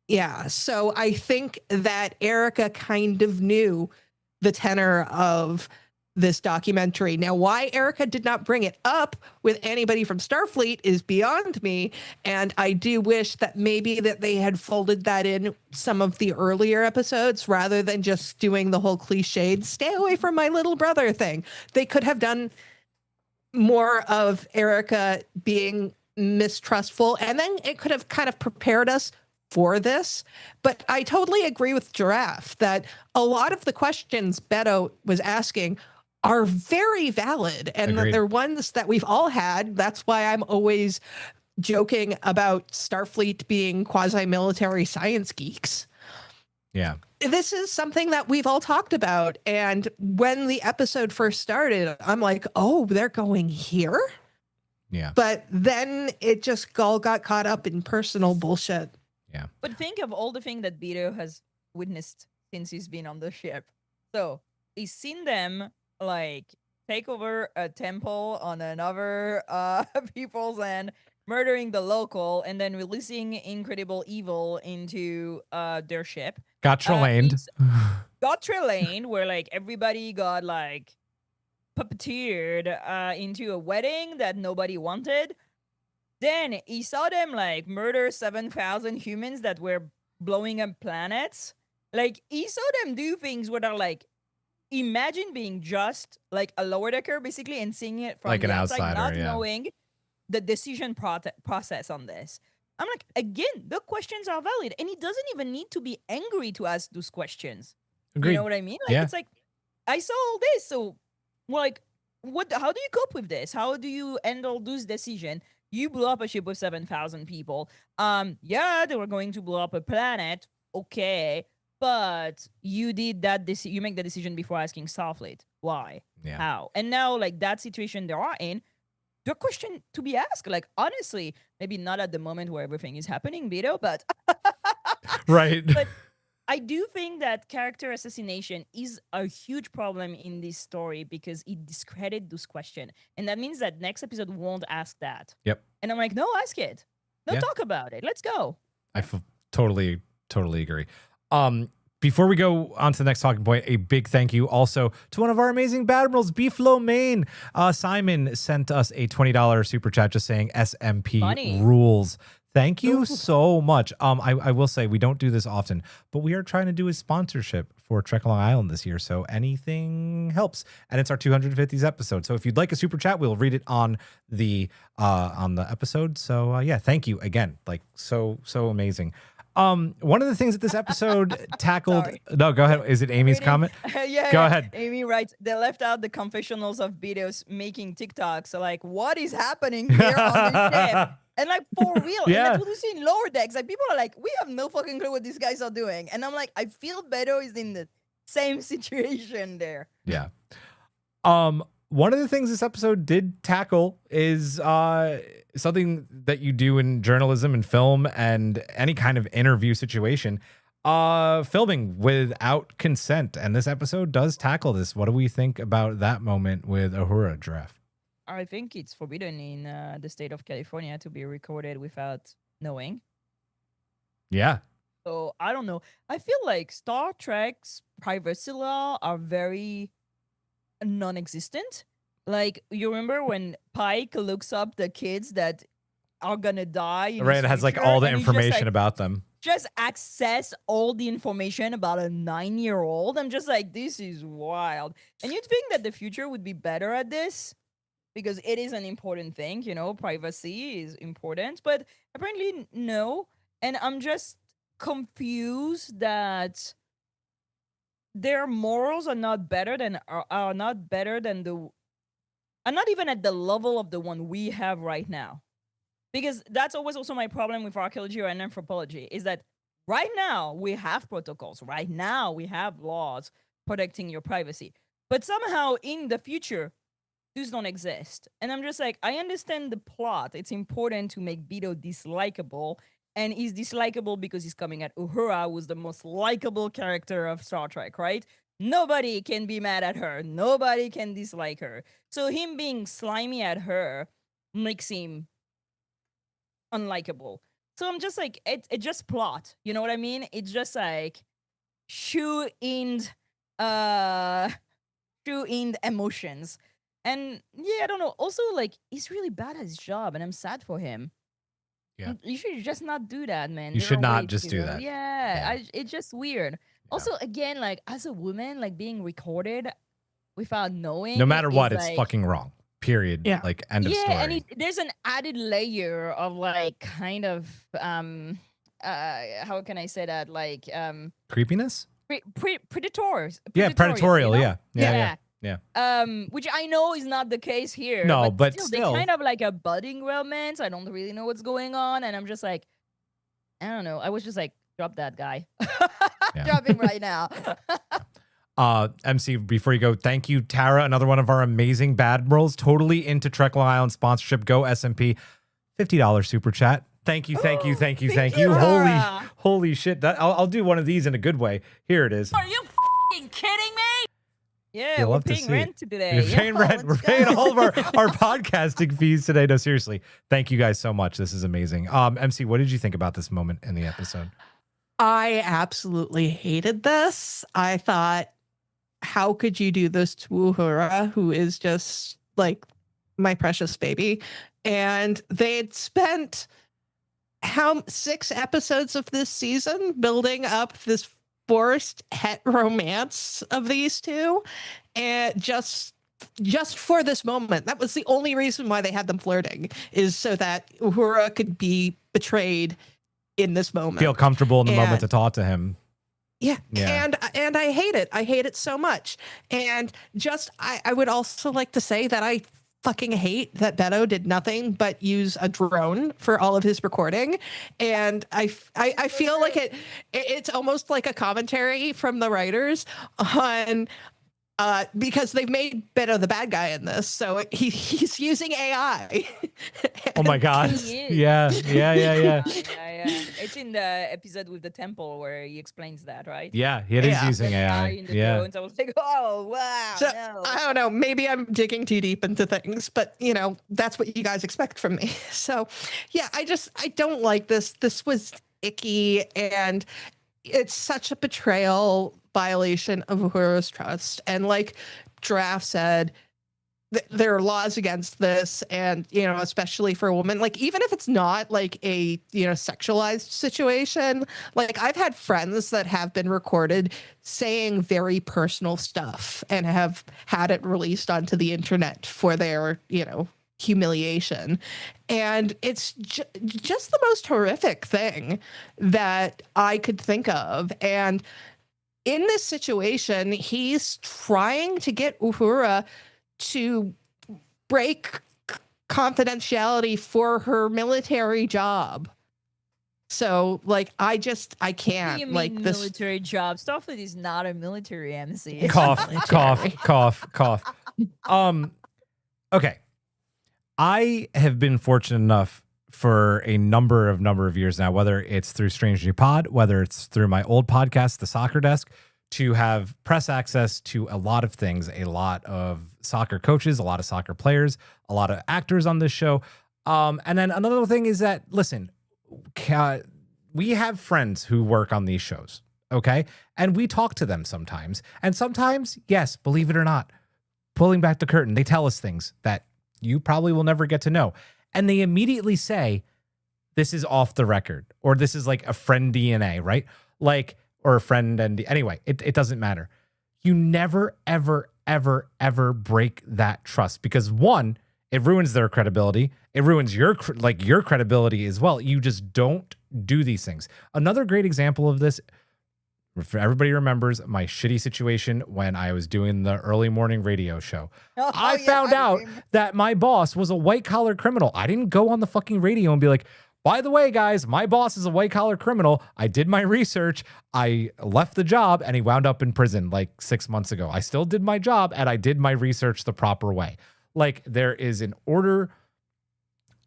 Yeah. So I think that Erica kind of knew the tenor of this documentary. Now, why Erica did not bring it up with anybody from Starfleet is beyond me. And I do wish that maybe that they had folded that in some of the earlier episodes rather than just doing the whole cliched, stay away from my little brother thing. They could have done more of Erica being mistrustful, and then it could have kind of prepared us for this. But I totally agree with Giraffe that a lot of the questions Betto was asking are very valid, and that they're ones that we've all had. That's why I'm always joking about Starfleet being quasi-military science geeks. Yeah. This is something that we've all talked about. And when the episode first started, I'm like, oh, they're going here? Yeah. But then it just all got caught up in personal bullshit. Yeah. But think of all the things that Betto has witnessed since he's been on the ship. So he's seen them like take over a temple on another people's land, murdering the local, and then releasing incredible evil into their ship. Got Trellaned. Got Trellaned, where like everybody got like puppeteered into a wedding that nobody wanted. Then he saw them like murder 7,000 humans that were blowing up planets. Like he saw them do things where they're like, imagine being just like a lower decker basically and seeing it from like the an outside, outsider, not yeah. knowing the decision process on this. I'm like, again, the questions are valid, and he doesn't even need to be angry to ask those questions. Agreed. You know what I mean? Like, Yeah. It's like, I saw all this, so like, how do you cope with this? How do you handle this decision? You blew up a ship with 7,000 people. Yeah, they were going to blow up a planet. Okay. But you did that. You make the decision before asking Starfleet. Why? Yeah. How? And now, like that situation they are in, the question to be asked. Like honestly, maybe not at the moment where everything is happening, Betto, but Right. But I do think that character assassination is a huge problem in this story because it discredits this question, and that means that next episode won't ask that. Yep. And I'm like, no, ask it. No, Yeah. talk about it. Let's go. Totally agree. Before we go on to the next talking point, a big thank you also to one of our amazing Bad Admirals, Beeflo Maine. Simon sent us a $20 super chat just saying SMP Funny. rules. Thank you so much. I will say we don't do this often, but we are trying to do a sponsorship for Trek Long Island this year, so anything helps. And it's our 250th episode. So if you'd like a super chat, we'll read it on the episode. So yeah, thank you again. Like so amazing. One of the things that this episode tackled. Sorry. No, go ahead. Is it Amy's comment? Yeah. Go ahead. Amy writes, they left out the confessionals of Betto's making TikToks. So like, what is happening here on the ship? And like, for real. Yeah. And that's what you see in lower decks. Like, people are like, we have no fucking clue what these guys are doing. And I'm like, I feel Betto is in the same situation there. Yeah. One of the things this episode did tackle is something that you do in journalism and film and any kind of interview situation, filming without consent. And this episode does tackle this. What do we think about that moment with Uhura, Giraffe? I think it's forbidden in the state of California to be recorded without knowing. Yeah. So I don't know. I feel like Star Trek's privacy law are very non-existent. Like, you remember when Pike looks up the kids that are gonna die in Right, his it has like future, all the and he's just information like, about them. just access all the information about a 9-year-old. I'm just like, this is wild. And you'd think that the future would be better at this because it is an important thing, you know, privacy is important, but apparently no. And I'm just confused that their morals are not better than are not better than the are not even at the level of the one we have right now. Because that's always also my problem with archaeology or anthropology is that right now we have protocols, right now we have laws protecting your privacy, but somehow in the future these don't exist. And I'm just like, I understand the plot, it's important to make Betto dislikable, and he's dislikable because he's coming at Uhura, who's the most likable character of Star Trek, right? Nobody can be mad at her, nobody can dislike her, so him being slimy at her makes him unlikable. So I'm just like, it just plot. You know what I mean? It's just like shoe in emotions. And yeah, I don't know. Also, like, he's really bad at his job, and I'm sad for him. Yeah. You should just not do that, man. You There should are not ways just to do that. Yeah, it's just weird. Also, again, like, as a woman, like, being recorded without knowing, No matter what, is, it's like, fucking wrong. Period. Yeah. Like, end of story. and there's an added layer of, like, kind of how can I say that, like, Creepiness? predators. Yeah, predatorial. You know? Yeah. Which I know is not the case here. No, but still, still. they kind of like a budding romance. I don't really know what's going on, and I'm just like, I don't know. I was just like, drop that guy. Drop him right now. MC, before you go, thank you, Tara, another one of our amazing bad rolls. Totally into Trek Long Island sponsorship. Go SMP. $50 super chat. Thank you. Thank you, Holy shit. I'll do one of these in a good way. Here it is. Are you f***ing kidding me? Yeah, You'll we're love to paying see rent it. today. We're paying rent. We're paying all of our podcasting fees today. No, seriously. Thank you guys so much. This is amazing. MC, what did you think about this moment in the episode? I absolutely hated this. I thought, how could you do this to Uhura, who is just like my precious baby? And they had spent 6 episodes of this season building up this forced het romance of these two, and just for this moment. That was the only reason why they had them flirting, is so that Uhura could be betrayed in this moment, Feel comfortable in the moment to talk to him. Yeah. Yeah. And I hate it. I hate it so much. And just I would also like to say that I fucking hate that Betto did nothing but use a drone for all of his recording. And I feel like it's almost like a commentary from the writers on because they've made Betto the bad guy in this, so he's using AI. Oh my god! He is. Yeah. It's in the episode with the temple where he explains that, right? Yeah, it is using The guy AI. in the Yeah. drones. I was like, oh wow. So No. I don't know. Maybe I'm digging too deep into things, but you know, that's what you guys expect from me. So yeah, I don't like this. This was icky, and it's such a betrayal, violation of Uhura's trust. And like Giraffe said, there are laws against this, and you know, especially for a woman, like even if it's not like a, you know, sexualized situation, like I've had friends that have been recorded saying very personal stuff and have had it released onto the internet for their, you know, humiliation. And it's just the most horrific thing that I could think of. And in this situation, he's trying to get Uhura to break confidentiality for her military job. So like I can't, You mean like this military job. Starfleet is not a military MC. Cough. Okay. I have been fortunate enough for a number of years now, whether it's through Strange New Pod, whether it's through my old podcast, The Soccer Desk, to have press access to a lot of things, a lot of soccer coaches, a lot of soccer players, a lot of actors on this show. And then another thing is that, listen, we have friends who work on these shows. okay? And we talk to them sometimes. And sometimes, yes, believe it or not, pulling back the curtain, they tell us things that you probably will never get to know. And they immediately say, this is off the record, or this is like a friend DNA, right? Like, or a friend. And anyway, it doesn't matter. You never, ever, ever, ever break that trust, because one, it ruins their credibility. It ruins your credibility as well. You just don't do these things. Another great example of this, if everybody remembers my shitty situation when I was doing the early morning radio show. I found out that my boss was a white collar criminal. I didn't go on the fucking radio and be like, by the way, guys, my boss is a white collar criminal. I did my research. I left the job and he wound up in prison like 6 months ago. I still did my job and I did my research the proper way. Like, there is an order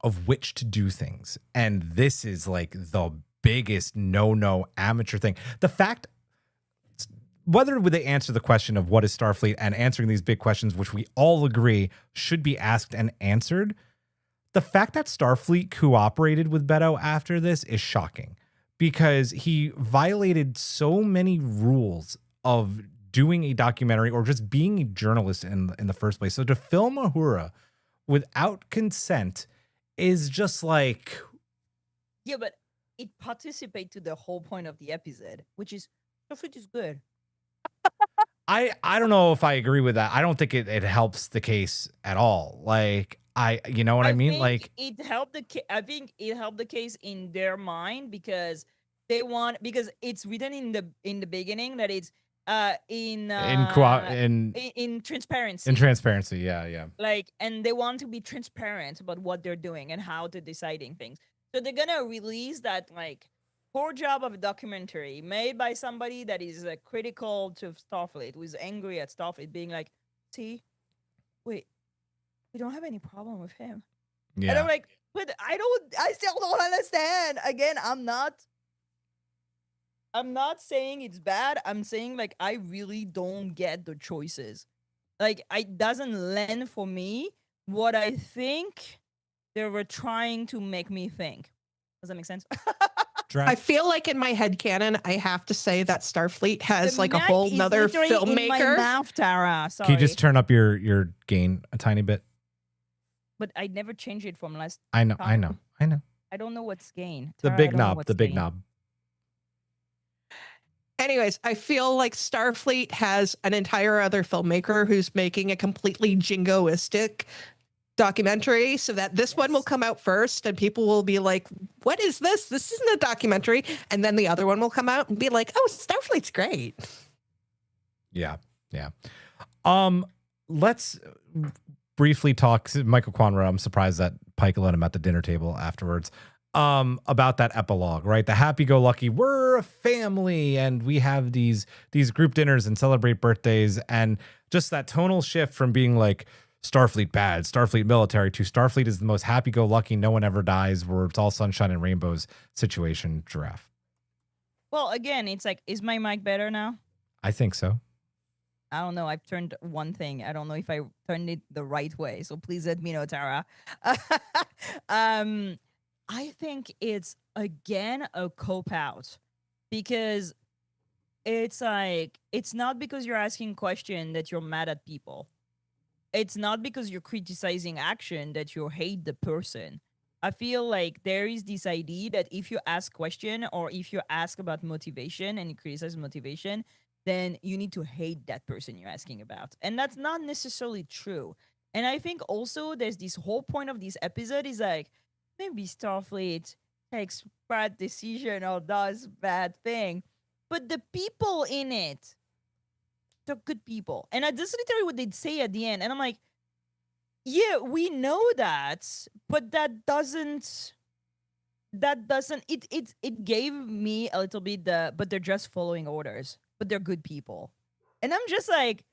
of which to do things. And this is like the biggest no amateur thing. The fact, whether they answer the question of what is Starfleet and answering these big questions, which we all agree should be asked and answered, the fact that Starfleet cooperated with Betto after this is shocking, because he violated so many rules of doing a documentary or just being a journalist in the first place. So to film Uhura without consent is just like... Yeah, but it participates to the whole point of the episode, which is Starfleet is good. I don't know if I agree with that. I don't think it helps the case at all. Like, you know what I mean? Like, it helped I think it helped the case in their mind, because because it's written in the beginning that it's in transparency. In transparency, yeah. Like, and they want to be transparent about what they're doing and how they're deciding things. So they're gonna release that like poor job of a documentary made by somebody that is critical to Starfleet, who is angry at Starfleet, being like, see, wait, we don't have any problem with him. Yeah. And I'm like, but I still don't understand. Again, I'm not saying it's bad. I'm saying, like, I really don't get the choices. Like, it doesn't land for me what I think they were trying to make me think. Does that make sense? I feel like in my headcanon, I have to say that Starfleet has like a whole nother filmmaker. In my mouth, Tara. Sorry. Can you just turn up your gain a tiny bit? But I never changed it from last I know. I don't know what's gain. The Tara, big knob. Anyways, I feel like Starfleet has an entire other filmmaker who's making a completely jingoistic documentary, so that this one will come out first and people will be like, what is this? This isn't a documentary. And then the other one will come out and be like, oh, Starfleet's great. Yeah. Let's briefly talk, Michael Quanra, I'm surprised that Pike let him at the dinner table afterwards, about that epilogue, right? The happy-go-lucky, we're a family and we have these group dinners and celebrate birthdays, and just that tonal shift from being like Starfleet bad, Starfleet military, to Starfleet is the most happy-go-lucky, no one ever dies, where it's all sunshine and rainbows situation. Giraffe. Well, again, it's like, is my mic better now? I think so. I don't know. I've turned one thing. I don't know if I turned it the right way. So please let me know, Tara. I think it's, again, a cop-out, because it's like, it's not because you're asking question that you're mad at people. It's not because you're criticizing action that you hate the person. I feel like there is this idea that if you ask question, or if you ask about motivation and you criticize motivation, then you need to hate that person you're asking about. And that's not necessarily true. And I think also there's this whole point of this episode is like, maybe Starfleet takes bad decision or does bad thing, but the people in it, they're good people. And that's literally what they'd say at the end. And I'm like, yeah, we know that, but that doesn't, it gave me a little bit but they're just following orders, but they're good people. And I'm just like,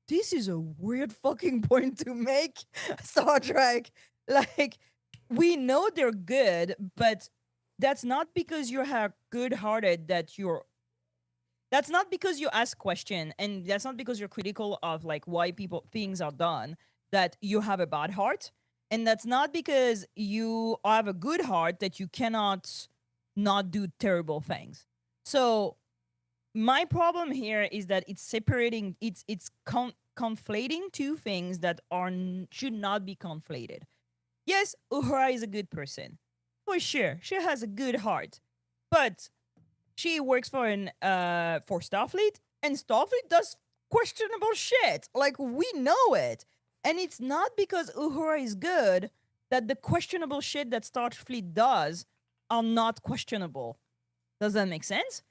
this is a weird fucking point to make, Star Trek. Like, we know they're good, but that's not because you're good-hearted that's not because you ask question, and that's not because you're critical of like why things are done, that you have a bad heart. And that's not because you have a good heart that you cannot not do terrible things. So my problem here is that it's separating, conflating two things that should not be conflated. Yes, Uhura is a good person, for sure. She has a good heart, but she works for Starfleet, and Starfleet does questionable shit. Like, we know it, and it's not because Uhura is good that the questionable shit that Starfleet does are not questionable. Does that make sense?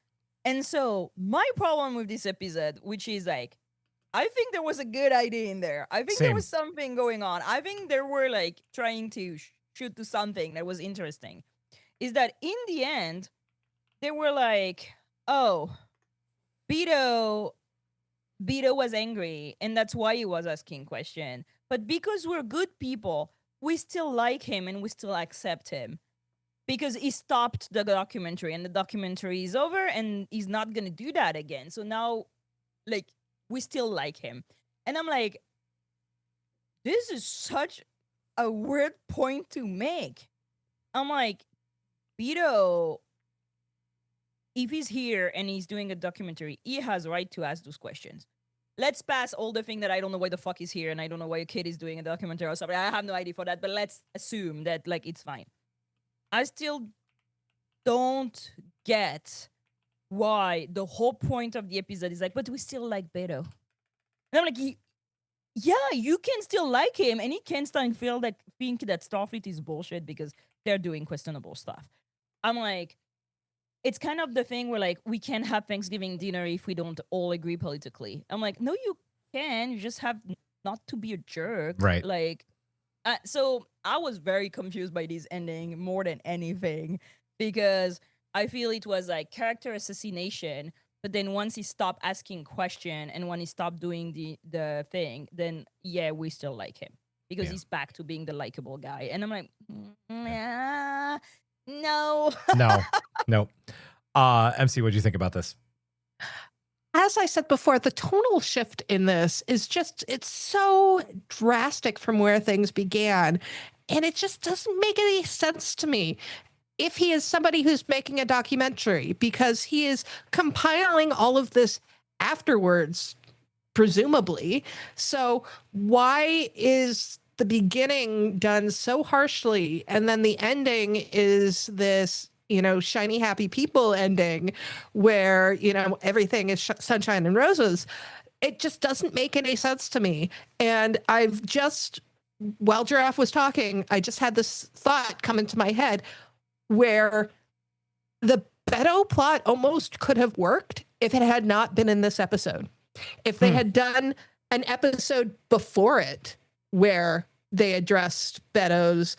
And so my problem with this episode, which is like, I think there was a good idea in there. I think there Same. was something going on. I think they were like trying to shoot to something that was interesting. Is that in the end, they were like, oh, Betto was angry, and that's why he was asking question. But because we're good people, we still like him and we still accept him. Because he stopped the documentary, and the documentary is over, and he's not gonna do that again. So now, like, we still like him. And I'm like, this is such a weird point to make. I'm like, Betto, if he's here and he's doing a documentary, he has right to ask those questions. Let's pass all the thing that I don't know why the fuck he's here, and I don't know why a kid is doing a documentary or something. I have no idea for that, but let's assume that, like, it's fine. I still don't get why the whole point of the episode is like, but we still like Betto. And I'm like, yeah, you can still like him, and he can still think that Starfleet is bullshit because they're doing questionable stuff. I'm like, it's kind of the thing where, like, we can't have Thanksgiving dinner if we don't all agree politically. I'm like, no, you can. You just have not to be a jerk. Right. Like, so I was very confused by this ending more than anything, because I feel it was like character assassination. But then once he stopped asking question and when he stopped doing the thing, then yeah, we still like him because he's back to being the likable guy. And I'm like, nah, no. No. MC, what do you think about this? As I said before, the tonal shift in this is just, it's so drastic from where things began. And it just doesn't make any sense to me. If he is somebody who's making a documentary, because he is compiling all of this afterwards, presumably. So why is the beginning done so harshly and then the ending is this, shiny, happy people ending where, everything is sunshine and roses? It just doesn't make any sense to me. And while Giraffe was talking, I just had this thought come into my head where the Betto plot almost could have worked if it had not been in this episode. If they had done an episode before it where they addressed Betto's,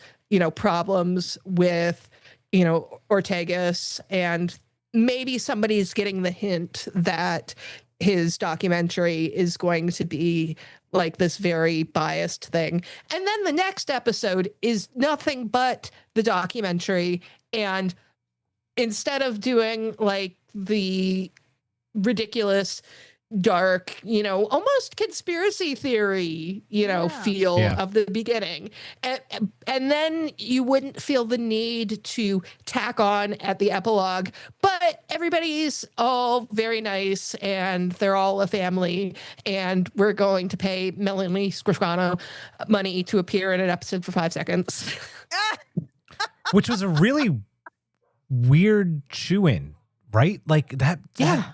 problems with, Ortegas, and maybe somebody's getting the hint that his documentary is going to be like this very biased thing. And then the next episode is nothing but the documentary. And instead of doing like the ridiculous, dark, almost conspiracy theory, feel of the beginning. And then you wouldn't feel the need to tack on at the epilogue, but everybody's all very nice and they're all a family and we're going to pay Melanie Scrofano money to appear in an episode for 5 seconds. Which was a really weird chew-in. Right? Like that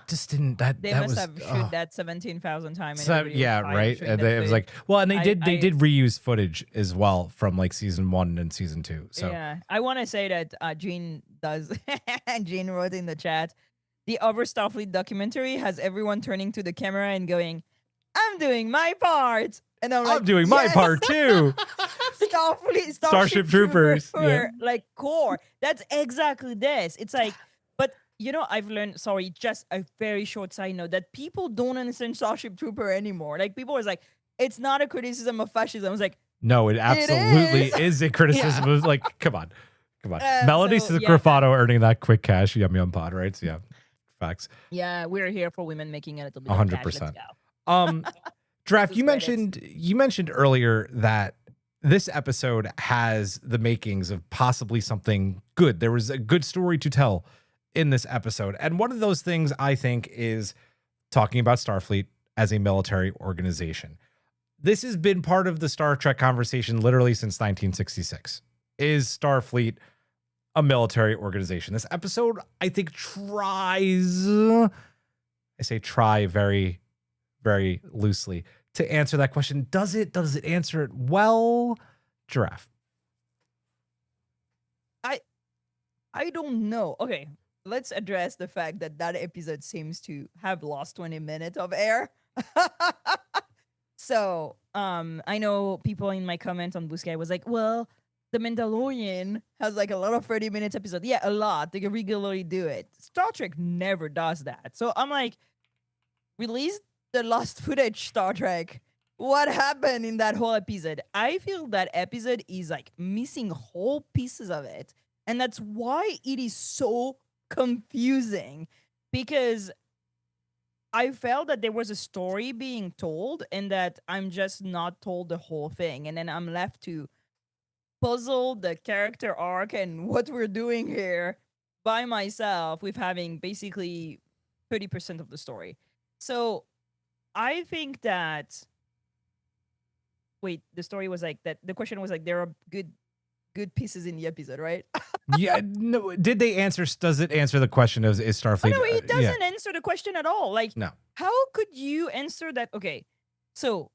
just didn't, they must have shoot that 17,000 times. Yeah, right. And it was like, well, and they did reuse footage as well from like season 1 and season 2. So yeah, I want to say that Jean Jean wrote in the chat, the other Starfleet documentary has everyone turning to the camera and going, "I'm doing my part," and I'm doing my part too. Starship Troopers, like core. That's exactly this. It's like, but. I've learned, sorry, just a very short side note, that people don't understand Starship Trooper anymore. Like, people was like, it's not a criticism of fascism. I was like, no, it absolutely is a criticism of, like, come on. Melody Scrofano earning that quick cash, yum pod, right? So, yeah, facts. Yeah, we're here for women making a little bit 100%. of cash. Let's go. Draft, you mentioned earlier that this episode has the makings of possibly something good. There was a good story to tell in this episode. And one of those things I think is talking about Starfleet as a military organization. This has been part of the Star Trek conversation literally since 1966. Is Starfleet a military organization? This episode, I think, tries, I say try very, very loosely, to answer that question. Does it answer it well? Giraffe. I don't know. Okay, let's address the fact that that episode seems to have lost 20 minutes of air. So, I know people in my comment on Blue Sky was like, well, The Mandalorian has like a lot of 30 minutes episode. Yeah, a lot. They regularly do it. Star Trek never does that. So I'm like, release the lost footage, Star Trek. What happened in that whole episode? I feel that episode is like missing whole pieces of it. And that's why it is so confusing, because I felt that there was a story being told and that I'm just not told the whole thing. And then I'm left to puzzle the character arc and what we're doing here by myself with having basically 30% of the story. So I think that, wait, the story was like that. The question was like, there are good pieces in the episode, right? Yeah, no. Did they answer? Does it answer the question of is Starfleet? Oh, no, it yeah. doesn't answer the question at all. Like, No. how could you answer that? Okay, so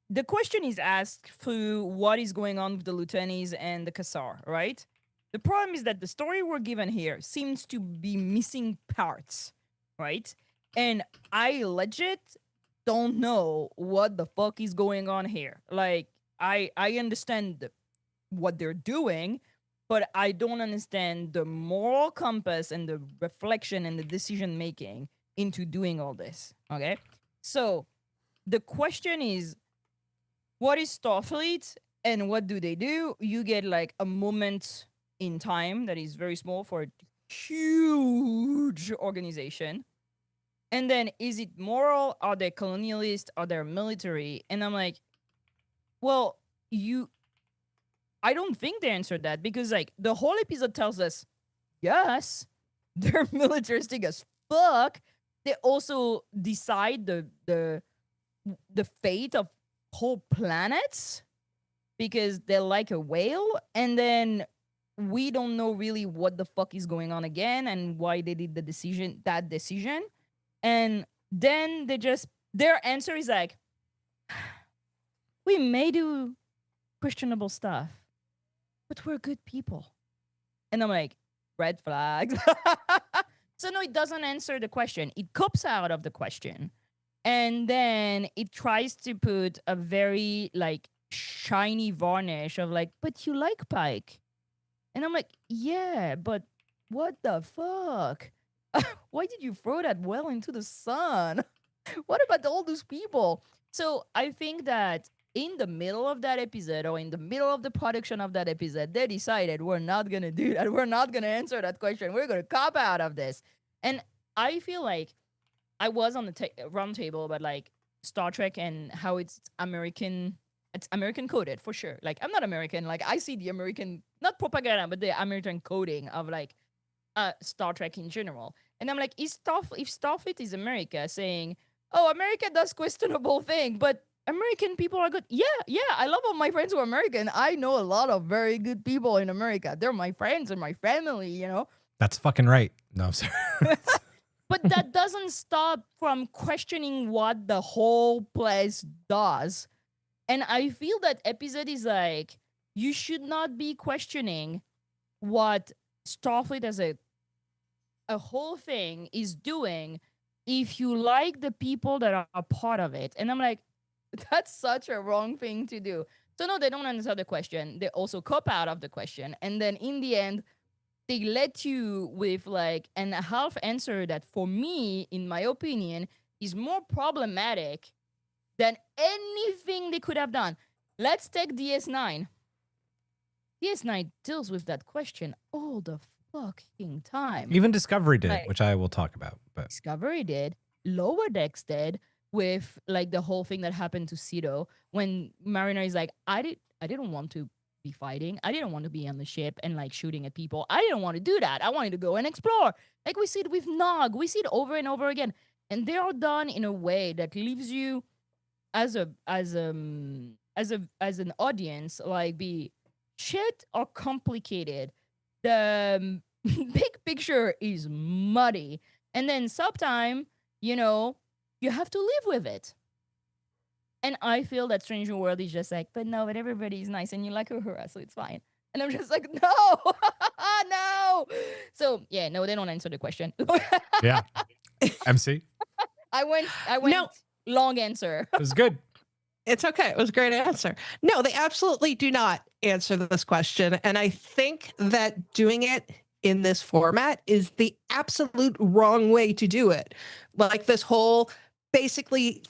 the question is asked through what is going on with the Lieutenants and the Kassar, right? The problem is that the story we're given here seems to be missing parts, right? And I legit don't know what the fuck is going on here. Like, I understand what they're doing, but I don't understand the moral compass and the reflection and the decision making into doing all this. Okay, so the question is, what is Starfleet and what do they do? You get like a moment in time that is very small for a huge organization. And then is it moral? Are they colonialist? Are they military? And I'm like, well, I don't think they answered that, because like the whole episode tells us, yes, they're militaristic as fuck. They also decide the fate of whole planets because they're like a whale, and then we don't know really what the fuck is going on again and why they did that decision. And then their answer is like, we may do questionable stuff, but we're good people. And I'm like, red flags. So no, it doesn't answer the question. It cops out of the question. And then it tries to put a very like shiny varnish of like, but you like Pike. And I'm like, yeah, but what the fuck? Why did you throw that well into the sun? What about all those people? So I think that in the middle of that episode, or in the middle of the production of that episode, they decided we're not going to do that. We're not going to answer that question. We're going to cop out of this. And I feel like I was on the round table about like Star Trek and how it's American coded for sure. Like, I'm not American. Like, I see the American, not propaganda, but the American coding of like Star Trek in general. And I'm like, if Starfleet is America saying, oh, America does questionable thing, but American people are good. Yeah, I love all my friends who are American. I know a lot of very good people in America. They're my friends and my family, you know? That's fucking right. No, I'm sorry. But that doesn't stop from questioning what the whole place does. And I feel that episode is like, you should not be questioning what Starfleet as a whole thing is doing if you like the people that are part of it. And I'm like, that's such a wrong thing to do. So no, they don't answer the question. They also cop out of the question. And then in the end, they let you with like a half answer that for me, in my opinion, is more problematic than anything they could have done. Let's take DS9. DS9 deals with that question all the fucking time. Even Discovery did, Like, which I will talk about. But Discovery did. Lower Decks did, with like the whole thing that happened to Cito when Mariner is like, I didn't want to be fighting. I didn't want to be on the ship and like shooting at people. I didn't want to do that. I wanted to go and explore. Like we see it with Nog. We see it over and over again. And they are done in a way that leaves you as an audience like be shit or complicated. The big picture is muddy. And then sometime, you know, you have to live with it. And I feel that Stranger World is just like, but everybody's nice and you like Uhura, so it's fine. And I'm just like, no, no. So yeah, no, they don't answer the question. Yeah. MC? I went long answer. It was good. It's okay. It was a great answer. No, they absolutely do not answer this question. And I think that doing it in this format is the absolute wrong way to do it. Like this whole basically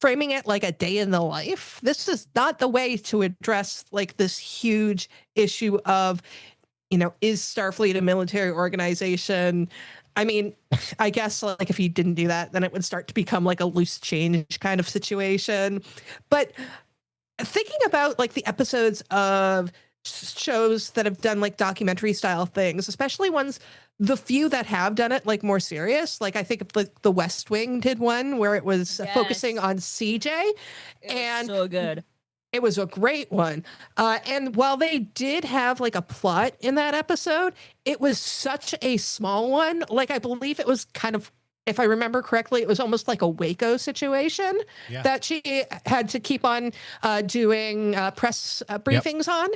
framing it like a day in the life. This is not the way to address like this huge issue of, you know, is Starfleet a military organization? I mean, I guess like if you didn't do that, then it would start to become like a loose change kind of situation. But thinking about like the episodes of shows that have done like documentary style things, especially ones, the few that have done it like more serious, like I think like The West Wing did one where it was focusing on CJ. And so good. It was a great one. And while they did have like a plot in that episode, it was such a small one. Like I believe it was kind of, if I remember correctly, it was almost like a Waco situation that she had to keep on doing press briefings on.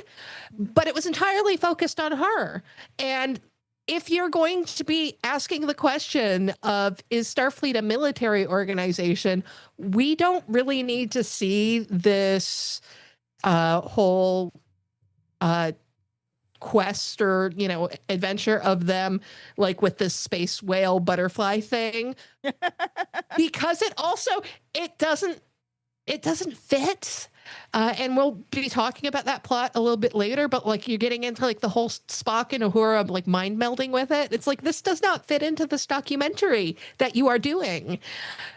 But it was entirely focused on her. And if you're going to be asking the question of, is Starfleet a military organization, we don't really need to see this whole quest or, you know, adventure of them like with this space whale butterfly thing. Because it doesn't fit. And we'll be talking about that plot a little bit later, but like you're getting into like the whole Spock and Uhura like mind melding with it. It's like, this does not fit into this documentary that you are doing.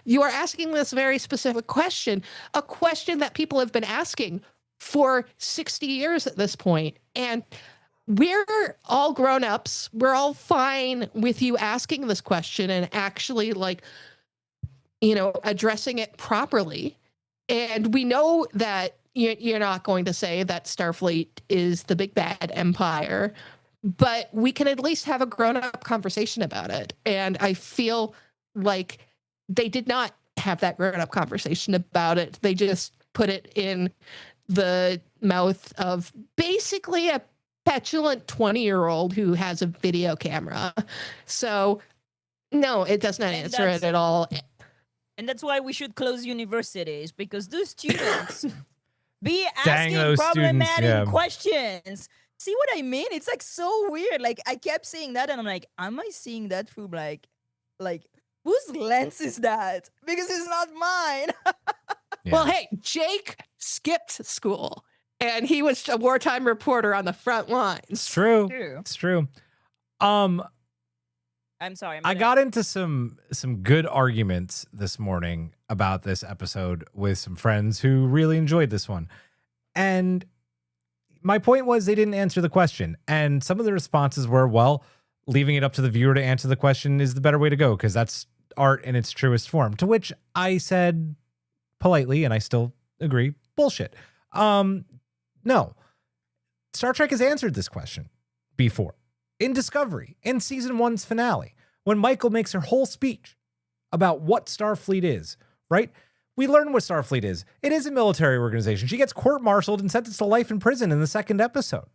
You are asking this very specific question, a question that people have been asking for 60 years at this point. And we're all grown-ups. We're all fine with you asking this question and actually like, you know, addressing it properly. And we know that you're not going to say that Starfleet is the big bad empire, but we can at least have a grown-up conversation about it. And I feel like they did not have that grown-up conversation about it. They just put it in the mouth of basically a petulant 20-year-old who has a video camera. So, no, it does not answer it at all. And that's why we should close universities, because those students be asking problematic questions. See what I mean? It's like so weird. Like I kept seeing that and I'm like, am I seeing that through like whose lens is that? Because it's not mine. Well, hey, Jake skipped school and he was a wartime reporter on the front lines. It's true. It's true. I'm sorry. I got into some good arguments this morning about this episode with some friends who really enjoyed this one. And my point was they didn't answer the question. And some of the responses were, well, leaving it up to the viewer to answer the question is the better way to go because that's art in its truest form. To which I said politely, and I still agree, bullshit. No. Star Trek has answered this question before. In Discovery, in season 1's finale, when Michael makes her whole speech about what Starfleet is, right? We learn what Starfleet is. It is a military organization. She gets court-martialed and sentenced to life in prison in the second episode.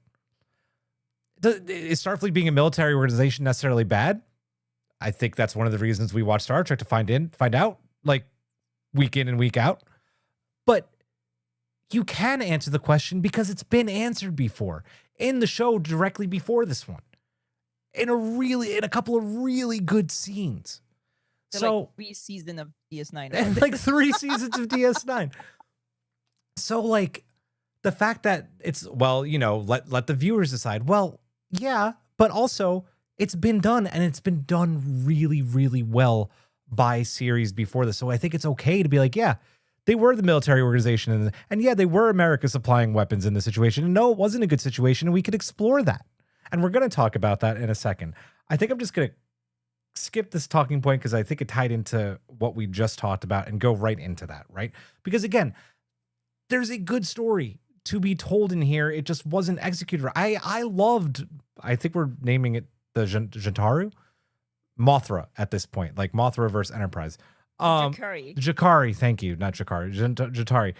Is Starfleet being a military organization necessarily bad? I think that's one of the reasons we watch Star Trek, to find out, like, week in and week out. But you can answer the question because it's been answered before in the show directly before this one. In a couple of really good scenes. So like 3 seasons of DS9. Like 3 seasons of DS9. So like the fact that it's, well, you know, let the viewers decide. Well, yeah, but also it's been done and it's been done really, really well by series before this. So I think it's okay to be like, yeah, They were the military organization, and yeah, they were America supplying weapons in this situation. And no, it wasn't a good situation, and we could explore that. And we're going to talk about that in a second. I think I'm just going to skip this talking point because I think it tied into what we just talked about and go right into that, right? Because again, there's a good story to be told in here. It just wasn't executed. I loved, I think we're naming it the Jantaru? Mothra at this point, like Mothra versus Enterprise. Jakari, thank you, not Jakari. Jatari.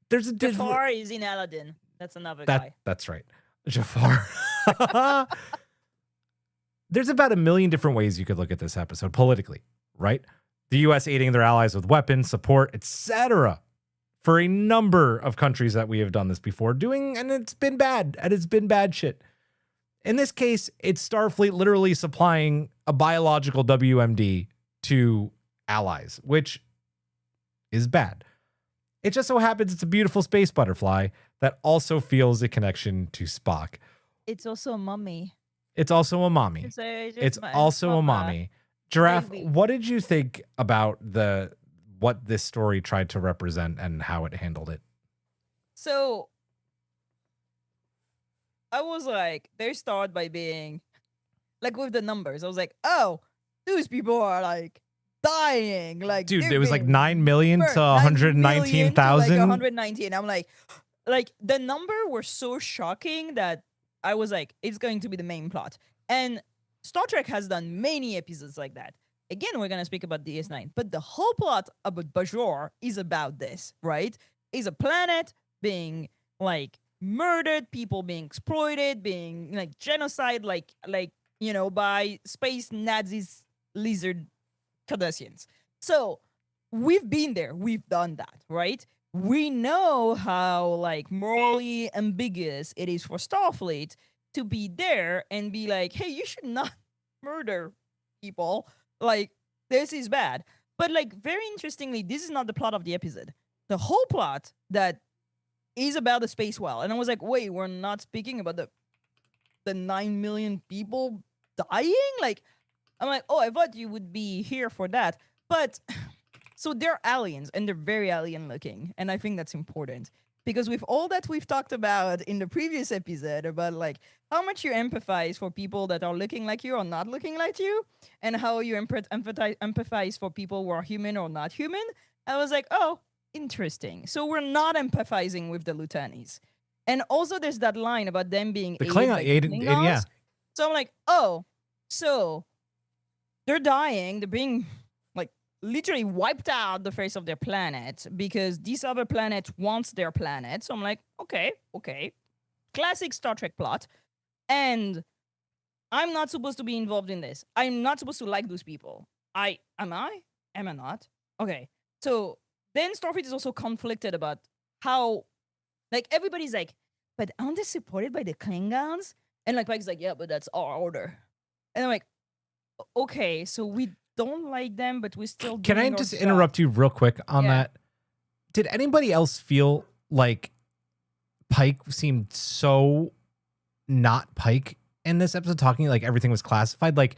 There's a Jafar is in Aladdin. That's another guy. That's right. Jafar. There's about a million different ways you could look at this episode politically, right? The U.S. aiding their allies with weapons, support, etc. for a number of countries that we have done this before doing, and it's been bad, and it's been bad shit. In this case, it's Starfleet literally supplying a biological WMD to allies, which is bad. It just so happens it's a beautiful space butterfly that also feels a connection to Spock. It's also a mummy. It's also a mommy. It's also a mommy. Giraffe, baby. What did you think about what this story tried to represent and how it handled it? So I was like, they start by being like with the numbers. I was like, oh, those people are like dying. Like, dude, it was like 9 million to 119,000. Like 119. I'm like the number were so shocking that I was like, it's going to be the main plot. And Star Trek has done many episodes like that. Again, we're going to speak about DS9, but the whole plot about Bajor is about this, right? Is a planet being like murdered, people being exploited, being like genocide, like by space Nazis, lizard Cardassians. So we've been there, we've done that, right? We know how like morally ambiguous it is for Starfleet to be there and be like, hey, you should not murder people. Like, this is bad. But like, very interestingly, this is not the plot of the episode. The whole plot that is about the space whale. And I was like, wait, we're not speaking about the 9 million people dying? Like, I'm like, oh, I thought you would be here for that. But so they're aliens and they're very alien looking. And I think that's important because with all that we've talked about in the previous episode about like how much you empathize for people that are looking like you or not looking like you and how you empathize for people who are human or not human, I was like, oh, interesting. So we're not empathizing with the Lutanis. And also there's that line about them being the Klingons. Yeah. So I'm like, oh, so they're dying. They're being like literally wiped out the face of their planet because this other planet wants their planet. So I'm like, okay. Classic Star Trek plot. And I'm not supposed to be involved in this. I'm not supposed to like those people. Am I? Am I not? Okay. So then Starfleet is also conflicted about how, like, everybody's like, but aren't they supported by the Klingons? And like Pike's like, yeah, but that's our order. And I'm like, okay, so we don't like them, but we still. Can I just interrupt you real quick on that? Did anybody else feel like Pike seemed so not Pike in this episode, talking like everything was classified? Like,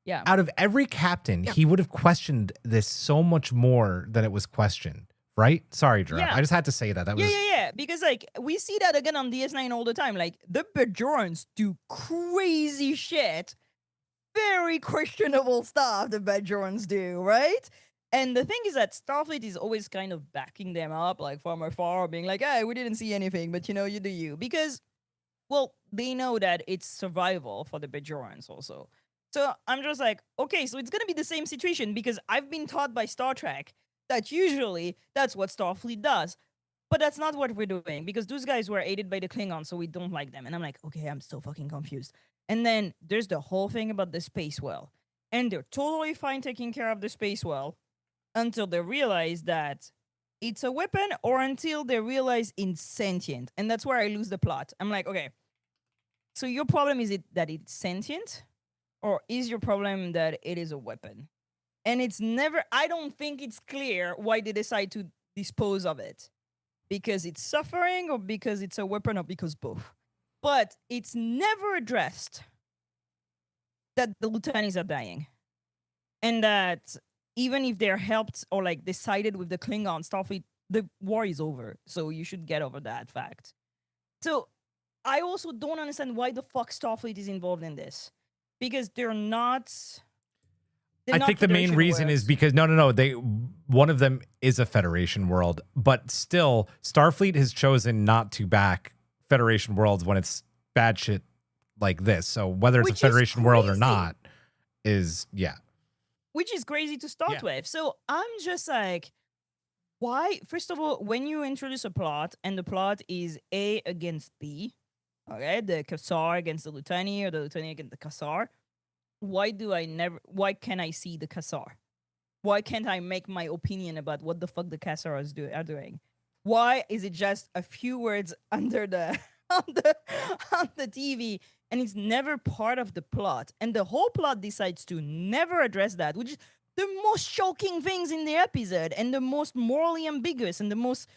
yeah, out of every captain, he would have questioned this so much more than it was questioned, right? Sorry, Giraffe. I just had to say that. That was because like we see that again on DS9 all the time. Like the Bajorans do crazy shit. Very questionable stuff the Bajorans do, right? And the thing is that Starfleet is always kind of backing them up, like from afar, being like, hey, we didn't see anything, but you do you. Because, well, they know that it's survival for the Bajorans also. So I'm just like, okay, so it's going to be the same situation because I've been taught by Star Trek that usually that's what Starfleet does. But that's not what we're doing because those guys were aided by the Klingons, so we don't like them. And I'm like, okay, I'm so fucking confused. And then there's the whole thing about the space whale. And they're totally fine taking care of the space whale until they realize that it's a weapon or until they realize it's sentient. And that's where I lose the plot. I'm like, okay, so your problem is that it's sentient? Or is your problem that it is a weapon? And it's never, I don't think it's clear why they decide to dispose of it. Because it's suffering or because it's a weapon or because both. But it's never addressed that the Lutanis are dying. And that even if they're helped or like decided with the Klingons, Starfleet, the war is over. So you should get over that fact. So I also don't understand why the fuck Starfleet is involved in this, because they're not. I think the main reason is because one of them is a Federation world, but still Starfleet has chosen not to back Federation worlds when it's bad shit like this. So whether it's a Federation world or not which is crazy to start with. So I'm just like, why? First of all, when you introduce a plot and the plot is A against B, okay, the Kassar against the Lutani or the Lutani against the Kassar, why can't I see the Kassar? Why can't I make my opinion about what the fuck the Kassar are doing? Why is it just a few words under the on the TV and it's never part of the plot? And the whole plot decides to never address that, which is the most shocking things in the episode and the most morally ambiguous and the most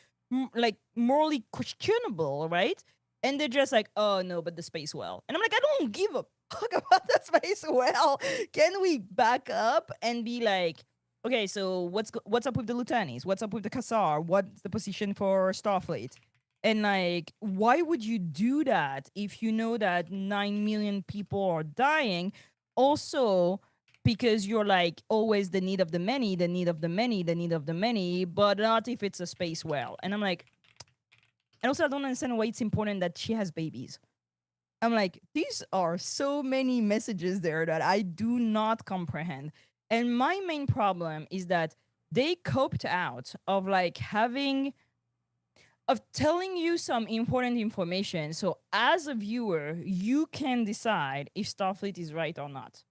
like morally questionable, right? And they're just like, oh no, but the space well. And I'm like, I don't give a fuck about the space well. Can we back up and be like, okay, so what's up with the Lutanis? What's up with the Kassar? What's the position for Starfleet? And like, why would you do that if you know that 9 million people are dying? Also, because you're like always the need of the many, the need of the many, the need of the many, but not if it's a space well. And I'm like, and also I don't understand why it's important that she has babies. I'm like, these are so many messages there that I do not comprehend. And my main problem is that they coped out of like telling you some important information. So as a viewer, you can decide if Starfleet is right or not.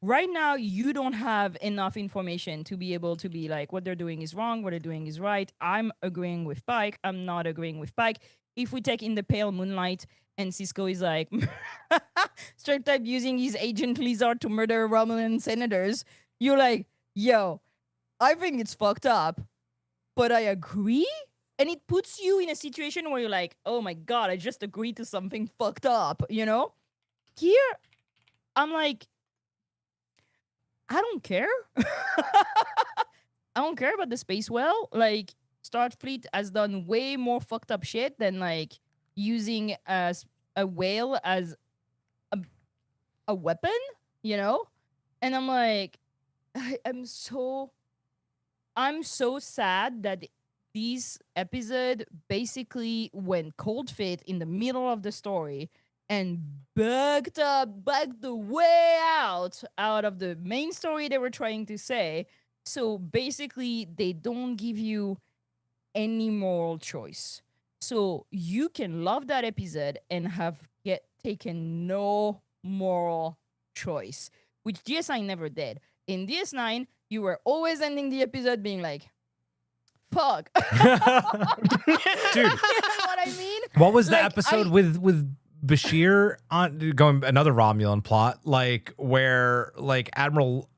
Right now, you don't have enough information to be able to be like, what they're doing is wrong, what they're doing is right. I'm agreeing with Pike. I'm not agreeing with Pike. If we take In the Pale Moonlight and Cisco is like straight up using his Agent Lizard to murder Romulan senators, you're like, yo, I think it's fucked up, but I agree? And it puts you in a situation where you're like, oh my God, I just agreed to something fucked up, you know? Here, I'm like, I don't care. I don't care about the space well. Like, Starfleet has done way more fucked up shit than like using a whale as a weapon, you know? And I'm like, I'm so sad that this episode basically went cold feet in the middle of the story and backed the way out of the main story they were trying to say. So basically, they don't give you any moral choice. So you can love that episode and have taken no moral choice, which DS9 never did. In DS9, you were always ending the episode being like, fuck. Dude. You know what I mean? What was the episode with Bashir on going another Romulan plot, like where like Admiral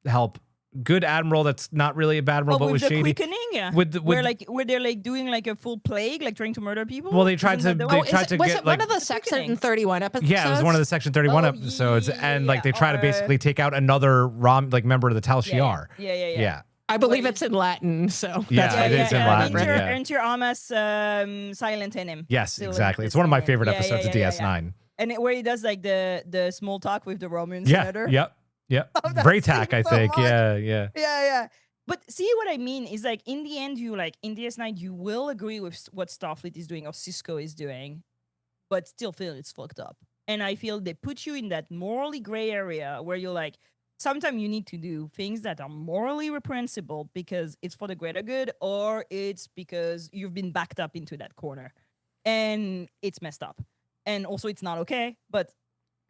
help good admiral that's not really a bad admiral, but was shady. Quickening, yeah. Where they're like doing like a full plague, like trying to murder people. Well, they tried to was it one of the Section 31 episodes? Yeah, it was one of the Section 31 episodes, and like they try to basically take out another member of the Tal Shiar. Yeah. I believe it's in Latin, so yeah, it is in Latin. Enter Armas silent in him. Yes, exactly. It's one of my favorite episodes of DS9. And where he does like the small talk with the Roman senator. Yep. Vraytak, I think. Yeah. But see what I mean is like in the end, you like in DS9, you will agree with what Starfleet is doing or Cisco is doing, but still feel it's fucked up. And I feel they put you in that morally gray area where you're like, sometimes you need to do things that are morally reprehensible because it's for the greater good, or it's because you've been backed up into that corner. And it's messed up. And also it's not okay, but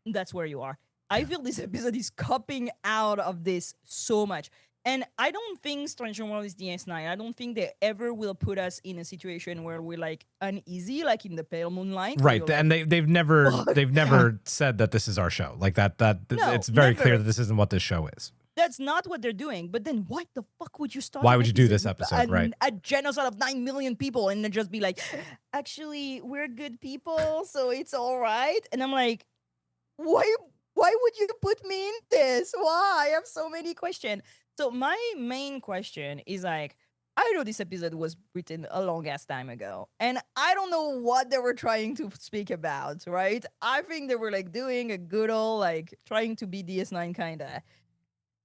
that's where you are. I feel this episode is copping out of this so much. And I don't think Strange World is DS9. I don't think they ever will put us in a situation where we're like uneasy, like in the Pale Moonlight. Right, and they've never said that this is our show. Like that no, it's very clear that this isn't what this show is. That's not what they're doing. But then why the fuck would you start? Why would you do this episode, right? A genocide of 9 million people and then just be like, actually, we're good people, so it's all right. And I'm like, why Why would you put me in this? Why? I have so many questions. So my main question is like, I know this episode was written a long ass time ago, and I don't know what they were trying to speak about, right? I think they were like doing a good old like trying to be DS9 kinda.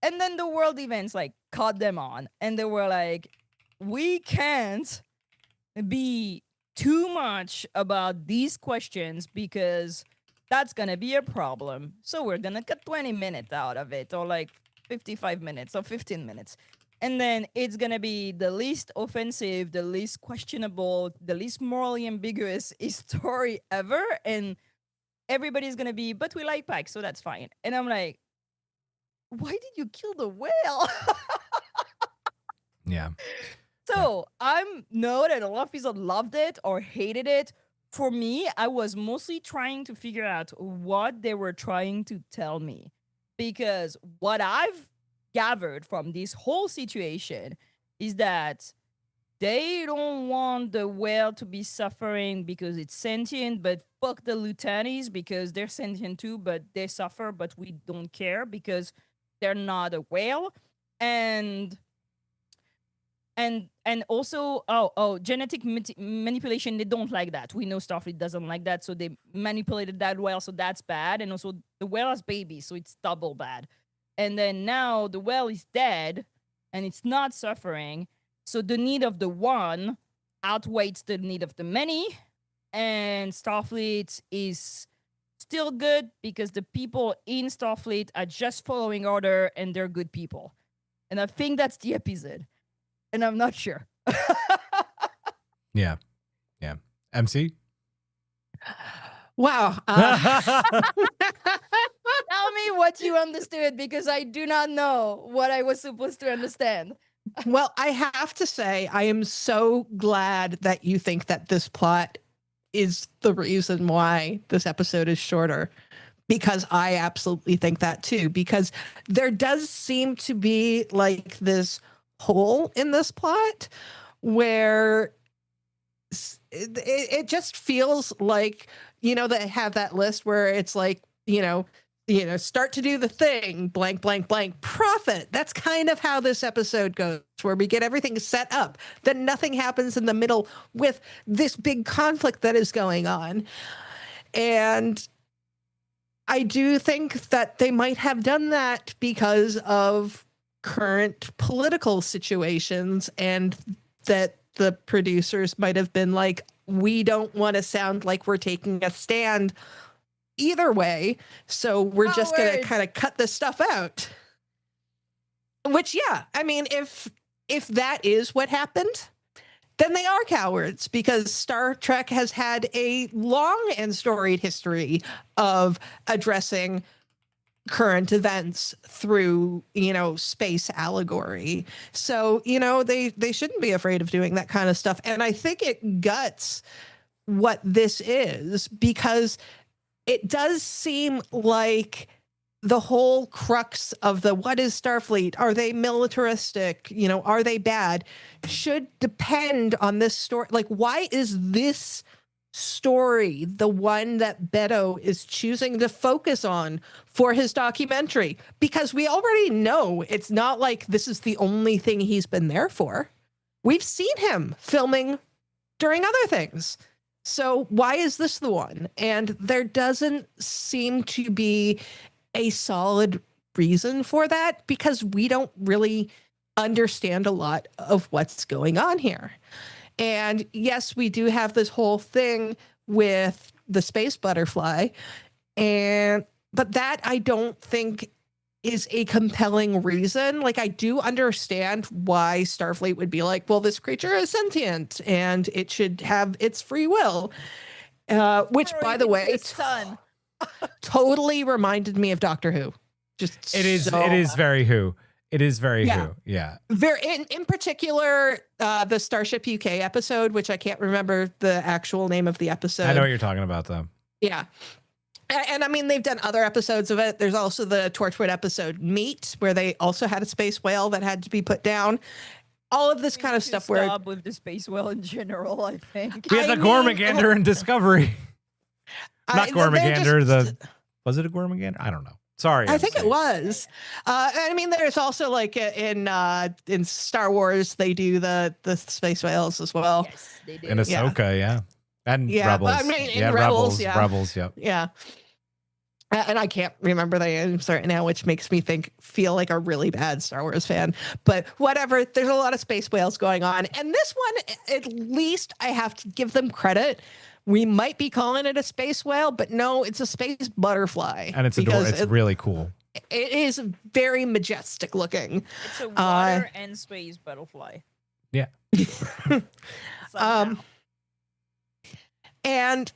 And then the world events like caught them on, and they were like, we can't be too much about these questions because that's gonna be a problem. So we're gonna cut 20 minutes out of it, or like 55 minutes or 15 minutes. And then it's gonna be the least offensive, the least questionable, the least morally ambiguous story ever. And everybody's gonna be, but we like Pike, so that's fine. And I'm like, why did you kill the whale? Yeah. So I'm know that a lot of people loved it or hated it. For me, I was mostly trying to figure out what they were trying to tell me, because what I've gathered from this whole situation is that they don't want the whale to be suffering because it's sentient, but fuck the Lutanis because they're sentient too, but they suffer, but we don't care because they're not a whale. And also genetic manipulation, they don't like that. We know Starfleet doesn't like that, so they manipulated that whale, so that's bad. And also the whale has babies, so it's double bad. And then now the whale is dead and it's not suffering, so the need of the one outweighs the need of the many. And Starfleet is still good because the people in Starfleet are just following order and they're good people. And I think that's the episode. And I'm not sure. Yeah. Yeah. MC? Wow. Tell me what you understood, because I do not know what I was supposed to understand. Well, I have to say, I am so glad that you think that this plot is the reason why this episode is shorter, because I absolutely think that too, because there does seem to be like this hole in this plot where it just feels like, they have that list where it's like, start to do the thing, blank, blank, blank, profit. That's kind of how this episode goes, where we get everything set up. Then nothing happens in the middle with this big conflict that is going on. And I do think that they might have done that because of current political situations, and that the producers might have been like, we don't want to sound like we're taking a stand either way, so we're just going to kind of cut this stuff out. Which, yeah, I mean, if that is what happened, then they are cowards, because Star Trek has had a long and storied history of addressing current events through, space allegory. So, they shouldn't be afraid of doing that kind of stuff. And I think it guts what this is, because it does seem like the whole crux of the what is Starfleet, are they militaristic, are they bad, should depend on this story. Like, why is this story the one that Betto is choosing to focus on for his documentary? Because we already know it's not like this is the only thing he's been there for. We've seen him filming during other things. So why is this the one? And there doesn't seem to be a solid reason for that, because we don't really understand a lot of what's going on here. And yes, we do have this whole thing with the space butterfly, but that I don't think is a compelling reason. Like, I do understand why Starfleet would be like, well, this creature is sentient and it should have its free will, which, by the way, totally reminded me of Doctor Who. It is very Who. It is very Who. Yeah. Very in particular, the Starship UK episode, which I can't remember the actual name of the episode. I know what you're talking about, though. Yeah. And I mean, they've done other episodes of it. There's also the Torchwood episode Meet, where they also had a space whale that had to be put down. All of this kind of stuff where stop with the space whale in general, I think. We had the Gormagander in Discovery. Not Gormagander, was it a Gormagander? I don't know. Sorry. I think MC. it was. I mean, there's also like in Star Wars, they do the space whales as well. Yes, they do. In Ahsoka, yeah. And Yeah, Rebels. I mean, in yeah, Rebels, yeah. Rebels, yep. Yeah. And I can't remember the names right now, which makes me feel like a really bad Star Wars fan. But whatever, there's a lot of space whales going on. And this one, at least I have to give them credit. We might be calling it a space whale, but no, it's a space butterfly. And it's adorable. It's really cool. It is very majestic looking. It's a water and space butterfly. Yeah. And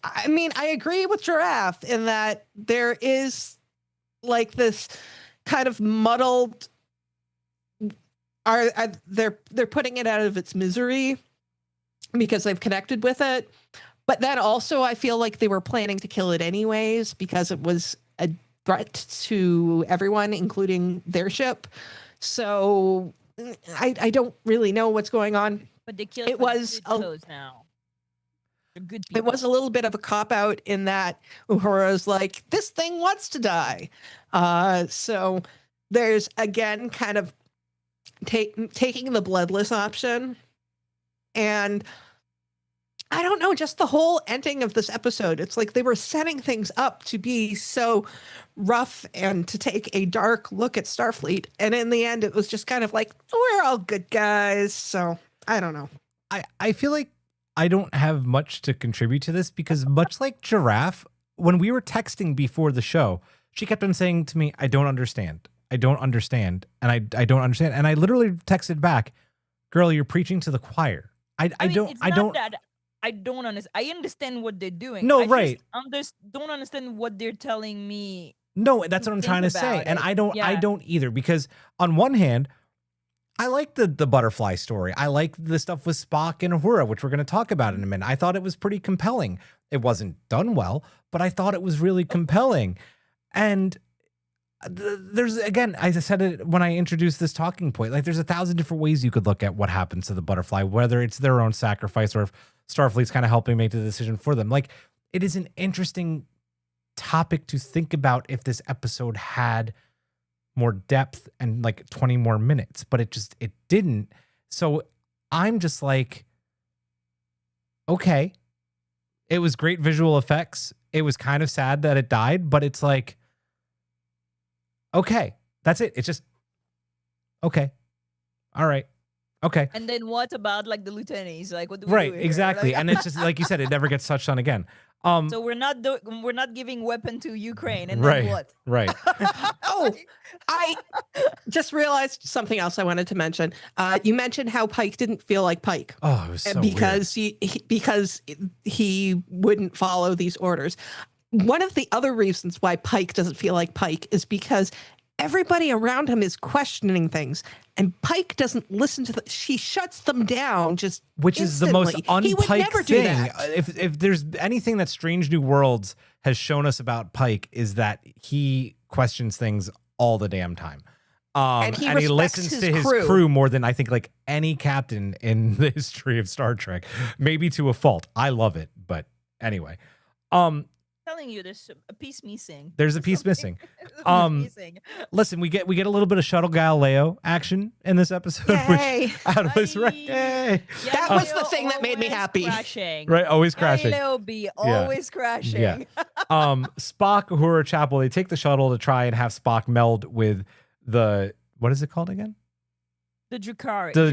I mean, I agree with Giraffe in that there is like this kind of muddled. They're putting it out of its misery because they've connected with it, but then also I feel like they were planning to kill it anyways because it was a threat to everyone, including their ship. So I don't really know what's going on. But they killed It was now. Good people. It was a little bit of a cop out in that Uhura's like, this thing wants to die. So there's again kind of taking the bloodless option. And I don't know, just the whole ending of this episode. It's like they were setting things up to be so rough and to take a dark look at Starfleet. And in the end, it was just kind of like, we're all good guys. So I don't know. I feel like I don't have much to contribute to this because much like Giraffe, when we were texting before the show, she kept on saying to me, I don't understand. I don't understand. And I don't understand. And I literally texted back, girl, you're preaching to the choir. I don't understand. I understand what they're doing. No, I right. Just don't understand what they're telling me. No, that's what I'm trying to say. And I don't either, because on one hand, I like the butterfly story. I like the stuff with Spock and Uhura, which we're going to talk about in a minute. I thought it was pretty compelling. It wasn't done well, but I thought it was really compelling. And there's, again, as I said it when I introduced this talking point, like there's 1,000 different ways you could look at what happens to the butterfly, whether it's their own sacrifice or if Starfleet's kind of helping make the decision for them. Like, it is an interesting topic to think about if this episode had more depth and like 20 more minutes, but it didn't. So I'm just like, okay, it was great visual effects. It was kind of sad that it died, but it's like, okay, that's it. It's just, okay. All right. Okay. And then what about like the lieutenants? Like, what do we right, do here? exactly. Like, And it's just like you said, it never gets touched on again. so we're not giving weapon to Ukraine, and right, then what? Right. Oh, I just realized something else I wanted to mention. You mentioned how Pike didn't feel like Pike. Oh, it was so because weird. because he wouldn't follow these orders. One of the other reasons why Pike doesn't feel like Pike is because everybody around him is questioning things, and Pike doesn't listen to she shuts them down just which instantly. Is the most He would un-Pike never do thing. that. If there's anything that Strange New Worlds has shown us about Pike is that he questions things all the damn time. And he listens to his crew more than I think like any captain in the history of Star Trek, maybe to a fault. I love it, but anyway. Telling you there's a piece missing. There's a piece missing. Listen, we get a little bit of Shuttle Galileo action in this episode. Yay. Which I was right. Yay. That was the thing that made me happy. Crashing. Right, always crashing. Galileo be always crashing. Yeah. Spock, Uhura, Chapel, they take the shuttle to try and have Spock meld with the, what is it called again? The Jukari. The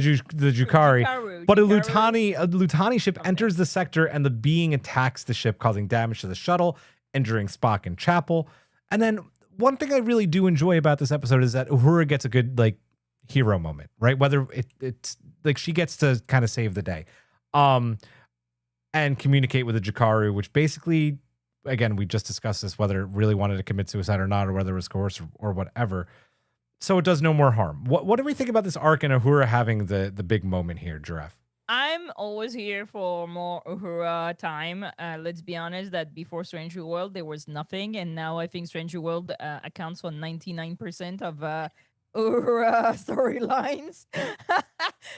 Jukari. But a Jukari. Lutani ship enters the sector and the being attacks the ship, causing damage to the shuttle, injuring Spock and Chapel. And then one thing I really do enjoy about this episode is that Uhura gets a good like hero moment, right? Whether it's like she gets to kind of save the day. And communicate with the Jukari, which basically, again, we just discussed this, whether it really wanted to commit suicide or not, or whether it was coerced or whatever. So it does no more harm. What do we think about this arc and Uhura having the big moment here, Giraffe? I'm always here for more Uhura time. Let's be honest that before Strange New World, there was nothing. And now I think Strange New World accounts for 99% of Uhura storylines.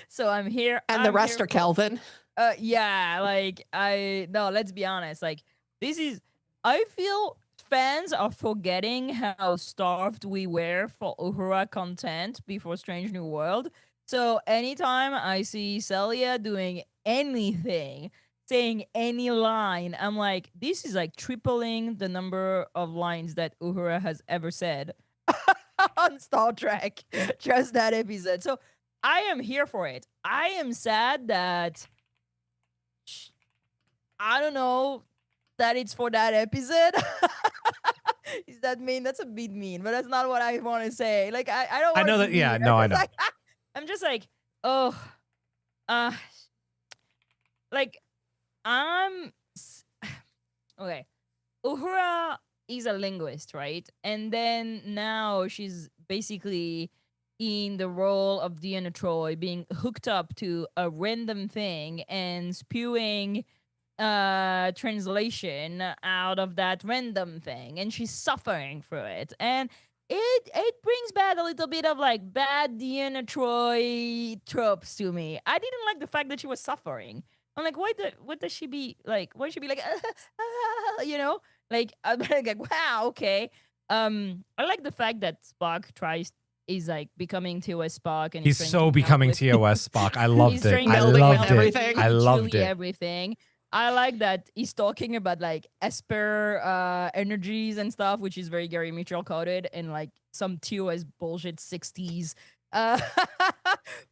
So I'm here. And the rest are Kelvin. Yeah, like let's be honest. Like I feel fans are forgetting how starved we were for Uhura content before Strange New World. So anytime I see Celia doing anything, saying any line, I'm like, this is like tripling the number of lines that Uhura has ever said on Star Trek. Just that episode. So I am here for it. I am sad that I don't know that it's for that episode. Is that mean? That's a bit mean, but that's not what I want to say. Like I don't I want know to that. be Yeah, mean. no, I know. I'm just like, oh, uh, like I'm okay. Uhura is a linguist, right? And then now she's basically in the role of Deanna Troy, being hooked up to a random thing and spewing translation out of that random thing, and she's suffering through it. And it brings back a little bit of like bad Deanna Troy tropes to me. I didn't like the fact that she was suffering. I'm like, what does she be like? Why should she be like, you know? Like I'm like, wow, okay. I like the fact that Spock is like becoming TOS Spock, and He's trying so to becoming deal with- TOS Spock. I loved He's it. trying I to melding with loved it. everything. I loved literally it. everything. I like that he's talking about like Esper energies and stuff, which is very Gary Mitchell coded, and like some TOS bullshit 60s uh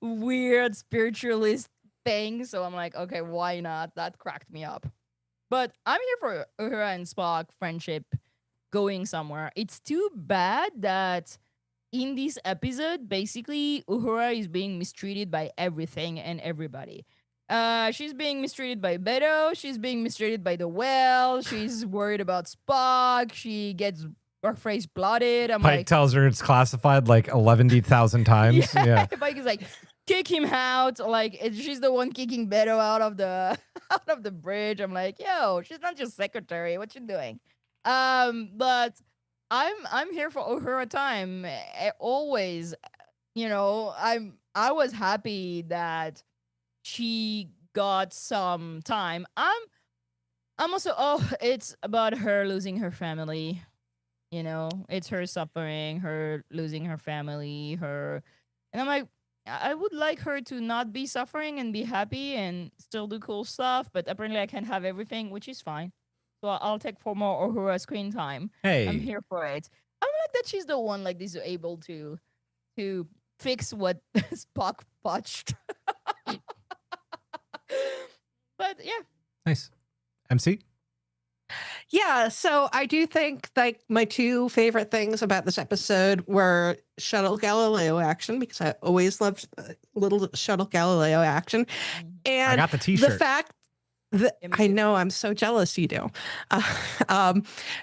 weird spiritualist thing. So I'm like, okay, why not? That cracked me up. But I'm here for Uhura and Spock friendship going somewhere. It's too bad that in this episode, basically, Uhura is being mistreated by everything and everybody. She's being mistreated by Betto. She's being mistreated by the whale. She's worried about Spock. She gets her face blooded. I'm Pike like, tells her it's classified like 11,000 times. Yeah. Pike is like, kick him out. Like she's the one kicking Betto out of the out of the bridge. I'm like, yo, she's not just secretary. What you doing? But I'm here for Uhura time. Always, you know, I was happy that she got some time. I'm also it's about her losing her family. You know, it's her suffering, her losing her family, and I'm like, I would like her to not be suffering and be happy and still do cool stuff, but apparently I can't have everything, which is fine. So I'll take 4 more Uhura screen time. Hey. I'm here for it. I like that she's the one like this able to fix what Spock botched. But yeah. Nice. MC? Yeah, so I do think like my two favorite things about this episode were Shuttle Galileo action, because I always loved little Shuttle Galileo action. And I got the t-shirt. The fact that I know, I'm so jealous you do.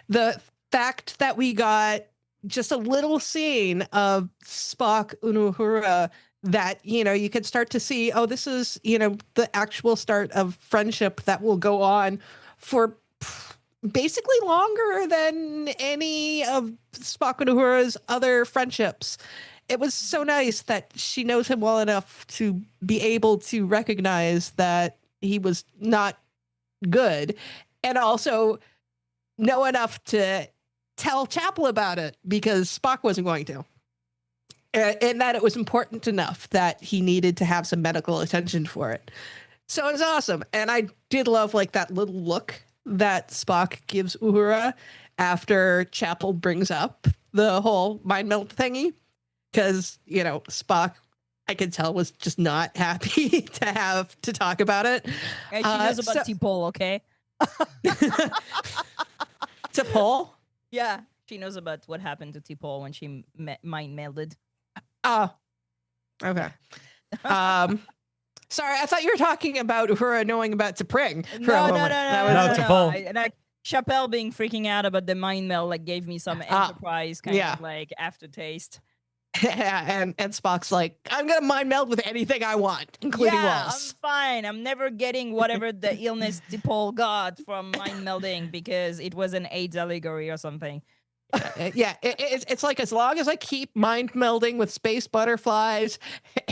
The fact that we got just a little scene of Spock and Uhura that, you know, you could start to see, oh, this is, you know, the actual start of friendship that will go on for basically longer than any of Spock and Uhura's other friendships. It was so nice that she knows him well enough to be able to recognize that he was not good, and also know enough to tell Chapel about it because Spock wasn't going to. And that it was important enough that he needed to have some medical attention for it. So it was awesome. And I did love like that little look that Spock gives Uhura after Chapel brings up the whole mind melt thingy. Because, you know, Spock, I could tell, was just not happy to have to talk about it. Yeah, she knows about T-Pole, okay? T'Pol? Yeah, she knows about what happened to T-Pole when she mind melded. Oh, okay. Sorry, I thought you were talking about Uhura knowing about T'Pring. No, T'Pol. Like Chappelle being freaking out about the mind meld like gave me some Enterprise kind of like aftertaste. and Spock's like, I'm gonna mind meld with anything I want, including walls. I'm fine. I'm never getting whatever the illness T'Pol got from mind melding because it was an AIDS allegory or something. It's like, as long as I keep mind melding with space butterflies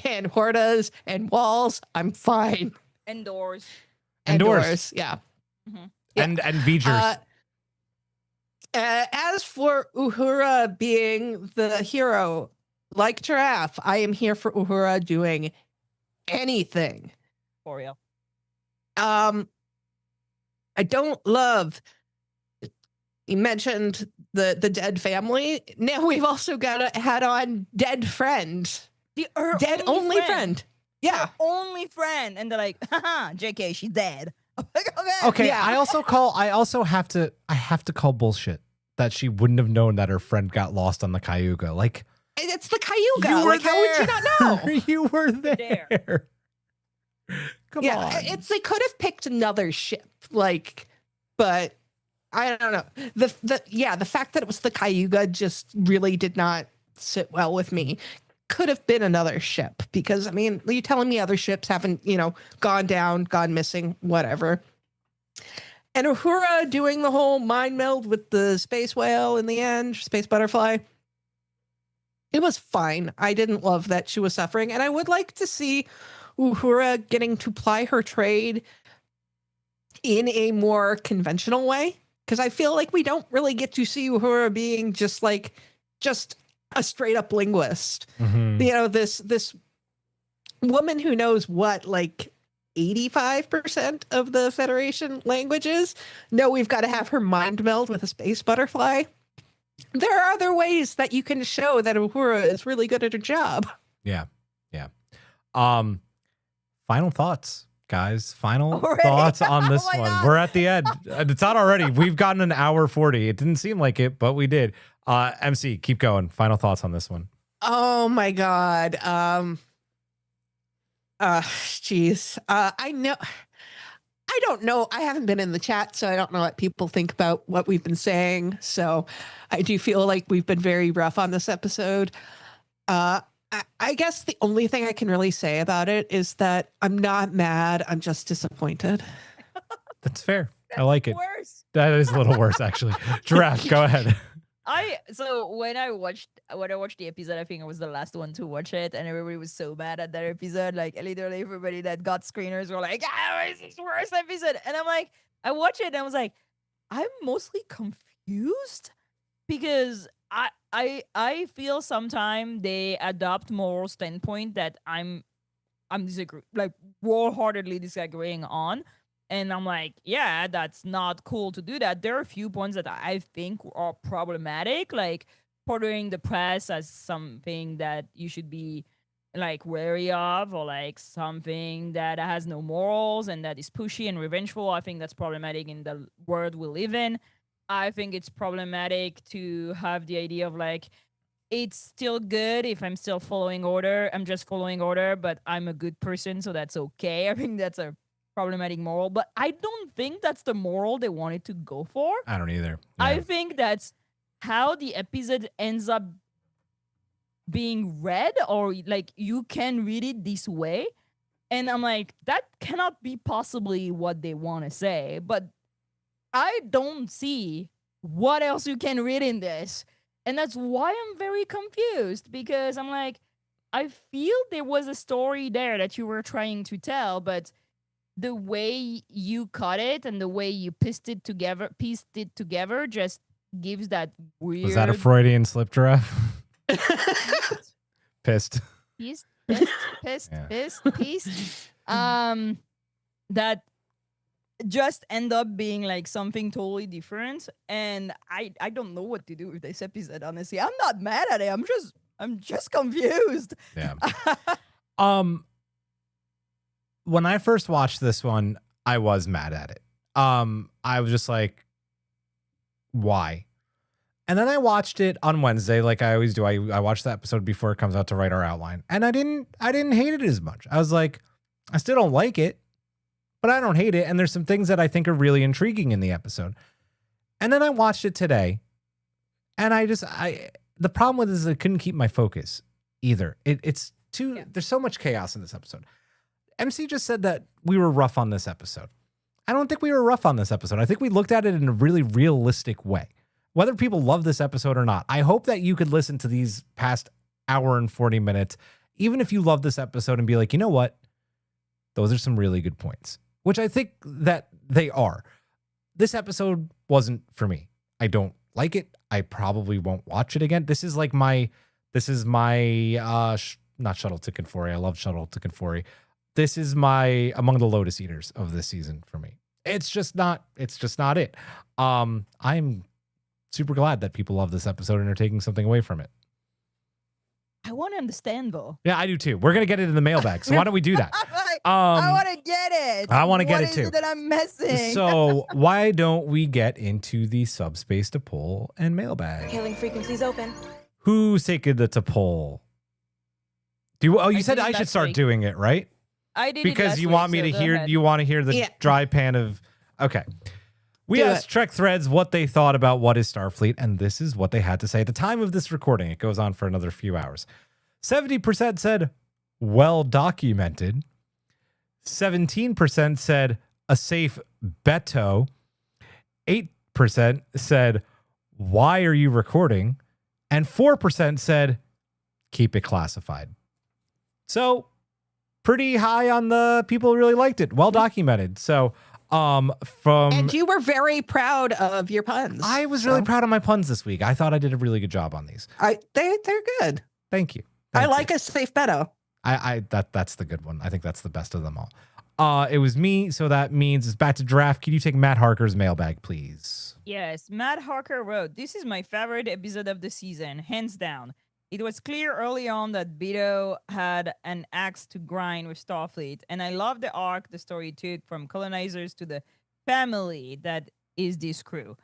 and hordas and walls, I'm fine. And doors. And doors, yeah. Mm-hmm. And V'gers. As for Uhura being the hero, like Giraffe, I am here for Uhura doing anything. For real. I don't love. You mentioned the dead family. Now we've also got to add on dead friend. Her Dead only friend. Yeah. Her only friend. And they're like, haha, JK, she's dead. I'm like, Okay, Yeah. I also have to call bullshit that she wouldn't have known that her friend got lost on the Cayuga. Like, It's the Cayuga. you were Like, how would you not know? You were there. Come Yeah, on. they could have picked another ship, like, but I don't know. The fact that it was the Cayuga just really did not sit well with me. Could have been another ship, because I mean, are you telling me other ships haven't, gone down, gone missing, whatever? And Uhura doing the whole mind meld with the space whale in the end, space butterfly. It was fine. I didn't love that she was suffering, and I would like to see Uhura getting to ply her trade in a more conventional way, because I feel like we don't really get to see Uhura being just a straight up linguist. Mhm. This woman who knows what, like 85% of the Federation languages. No, we've got to have her mind meld with a space butterfly. There are other ways that you can show that Uhura is really good at her job. Yeah. Final thoughts, guys. Final Already? thoughts on this Oh my one. God. We're at the end. It's out already. We've gotten an hour 40. It didn't seem like it, but we did. MC, keep going. Final thoughts on this one. Oh my God. Geez. I don't know. I haven't been in the chat, so I don't know what people think about what we've been saying. So I do feel like we've been very rough on this episode. I guess the only thing I can really say about it is that I'm not mad. I'm just disappointed. That's fair. I like it. Worse. That is a little worse, actually. Giraffe, go ahead. So when I watched the episode, I think I was the last one to watch it, and everybody was so mad at that episode. Like literally everybody that got screeners were like, "Ah, it's this worst episode," and I'm like, I watched it and I was like, I'm mostly confused because I feel sometimes they adopt moral standpoint that I'm wholeheartedly disagreeing on. And I'm like, yeah, that's not cool to do that. There are a few points that I think are problematic, like portraying the press as something that you should be like wary of, or like something that has no morals and that is pushy and revengeful. I think that's problematic in the world we live in. I think it's problematic to have the idea of like, it's still good if I'm still following order. I'm just following order, but I'm a good person, so that's okay. I think that's a problematic moral, but I don't think that's the moral they wanted to go for. I don't either. Yeah. I think that's how the episode ends up being read, or like you can read it this way. And I'm like, that cannot be possibly what they want to say, but I don't see what else you can read in this. And that's why I'm very confused, because I'm like, I feel there was a story there that you were trying to tell, but the way you cut it and the way you pieced it together just gives that weird. Was that a Freudian slip, Giraffe? Pissed. Pieced. Yeah. That just end up being like something totally different, and I don't know what to do with this episode. Honestly, I'm not mad at it. I'm just confused. Yeah. When I first watched this one, I was mad at it. I was just like, why? And then I watched it on Wednesday, like I always do. I watched the episode before it comes out to write our outline, and I didn't hate it as much. I was like, I still don't like it, but I don't hate it. And there's some things that I think are really intriguing in the episode. And then I watched it today, and the problem with it is I couldn't keep my focus either. It's too, Yeah. There's so much chaos in this episode. MC just said that we were rough on this episode. I don't think we were rough on this episode. I think we looked at it in a really realistic way. Whether people love this episode or not, I hope that you could listen to these past hour and 40 minutes, even if you love this episode, and be like, you know what? Those are some really good points, which I think that they are. This episode wasn't for me. I don't like it. I probably won't watch it again. This is my not Shuttle to Confori. I love Shuttle to Confori. This is my Among the Lotus Eaters of this season for me. It's just not it. I'm super glad that people love this episode and are taking something away from it. I want to understand though. Yeah, I do too. We're gonna get it in the mailbag. So why don't we do that? I want to get it. I want to get it What too. is it that I'm missing? So why don't we get into the subspace to poll and mailbag? Hailing frequencies open. Who's taking the to poll? You said did I should last start week. doing it, right? I did it Because last you week, want me so to go hear ahead. you want to hear the Yeah. dry pan of okay. We Do asked Trek Threads what they thought about what is Starfleet, and this is what they had to say at the time of this recording. It goes on for another few hours. 70% said well documented. 17% said a safe Betto. 8% said why are you recording? And 4% said keep it classified. So pretty high on the people who really liked it. Well documented. So And you were very proud of your puns. I was really proud of my puns this week. I thought I did a really good job on these. They're good. Thank you. I Thank you. like a safe Betto. That's the good one. I think that's the best of them all. It was me, so that means it's back to draft. Can you take Matt Harker's mailbag, please? Yes, Matt Harker wrote, "This is my favorite episode of the season, hands down. It was clear early on that Betto had an axe to grind with Starfleet, and I love the arc the story took from colonizers to the family that is this crew.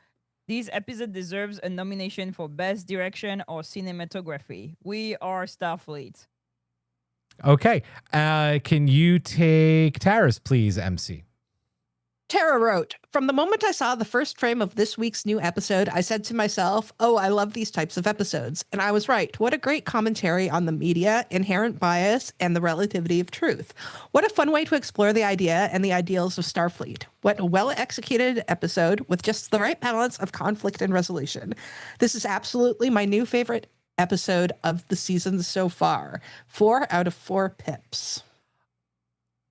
This episode deserves a nomination for Best Direction or Cinematography. We are Starfleet." Okay. Can you take Tara's, please, MC? Tara wrote, "From the moment I saw the first frame of this week's new episode, I said to myself, oh, I love these types of episodes. And I was right. What a great commentary on the media, inherent bias, and the relativity of truth. What a fun way to explore the idea and the ideals of Starfleet. What a well-executed episode with just the right balance of conflict and resolution. This is absolutely my new favorite episode of the season so far. 4 out of 4 pips."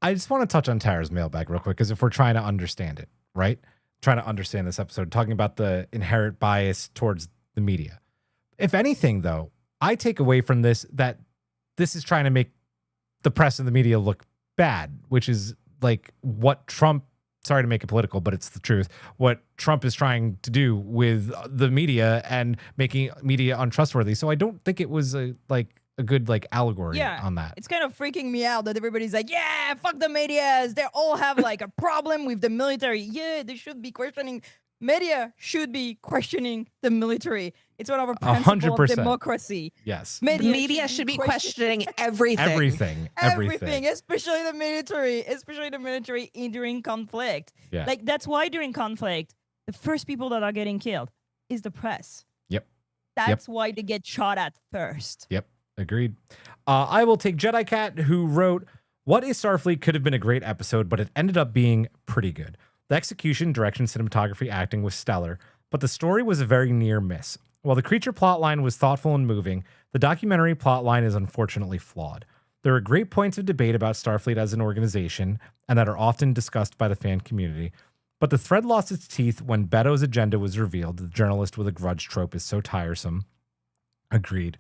I just want to touch on Tara's mailbag real quick, because if we're trying to understand it, right? Trying to understand this episode, talking about the inherent bias towards the media. If anything, though, I take away from this that this is trying to make the press and the media look bad, which is like what Trump, sorry to make it political, but it's the truth, what Trump is trying to do with the media and making media untrustworthy. So I don't think it was a good allegory on that. It's kind of freaking me out that everybody's like, yeah, fuck the medias. They all have like a problem with the military. Yeah, they should be questioning. Media should be questioning the military. It's one of our principles of 100%. democracy. Yes. Media should be questioning everything. Everything. Especially the military during conflict. Yeah. Like, that's why during conflict, the first people that are getting killed is the press. Yep. That's why they get shot at first. Yep. Agreed. I will take Jedi Cat, who wrote, "What is Starfleet could have been a great episode, but it ended up being pretty good. The execution, direction, cinematography, acting was stellar, but the story was a very near miss. While the creature plotline was thoughtful and moving, the documentary plotline is unfortunately flawed. There are great points of debate about Starfleet as an organization, and that are often discussed by the fan community, but the thread lost its teeth when Betto's agenda was revealed. The journalist with a grudge trope is so tiresome." Agreed.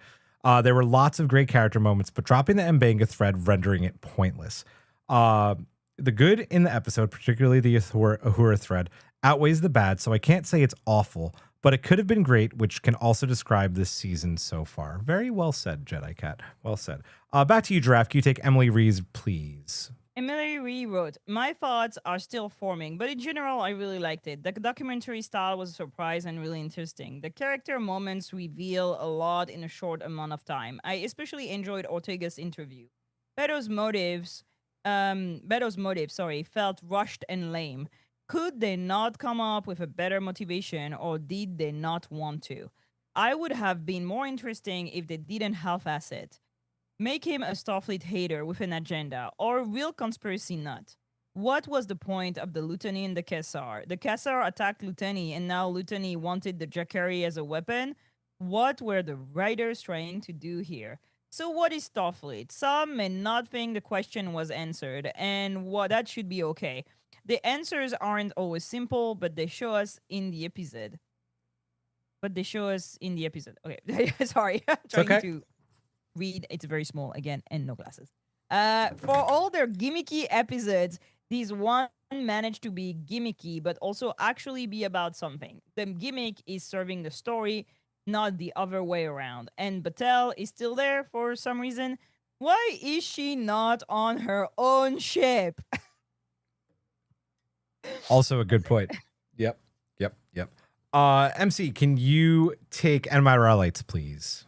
There were lots of great character moments, but dropping the M'Benga thread, rendering it pointless. The good in the episode, particularly the Uhura thread, outweighs the bad, so I can't say it's awful, but it could have been great, which can also describe this season so far. Very well said, Jedi Cat. Well said. Back to you, Giraffe. Can you take Emily Rees, please? Emily Ree wrote, "My thoughts are still forming, but in general, I really liked it. The documentary style was a surprise and really interesting. The character moments reveal a lot in a short amount of time. I especially enjoyed Ortega's interview. Betto's motives, felt rushed and lame. Could they not come up with a better motivation, or did they not want to? I would have been more interesting if they didn't half-ass it. Make him a Starfleet hater with an agenda, or a real conspiracy nut. What was the point of the Lutani and the Kessar? The Kessar attacked Lutani, and now Lutani wanted the Jakari as a weapon? What were the writers trying to do here? So what is Starfleet? Some may not think the question was answered, and that should be okay. The answers aren't always simple, but they show us in the episode. but they show us in the episode. Okay, sorry, I'm trying okay. to read. It's very small again, and no glasses. For all their gimmicky episodes, these one managed to be gimmicky, but also actually be about something. The gimmick is serving the story, not the other way around. And Betto is still there for some reason. Why is she not on her own ship? Also a good point. Yep. MC, can you take NY Lights, please?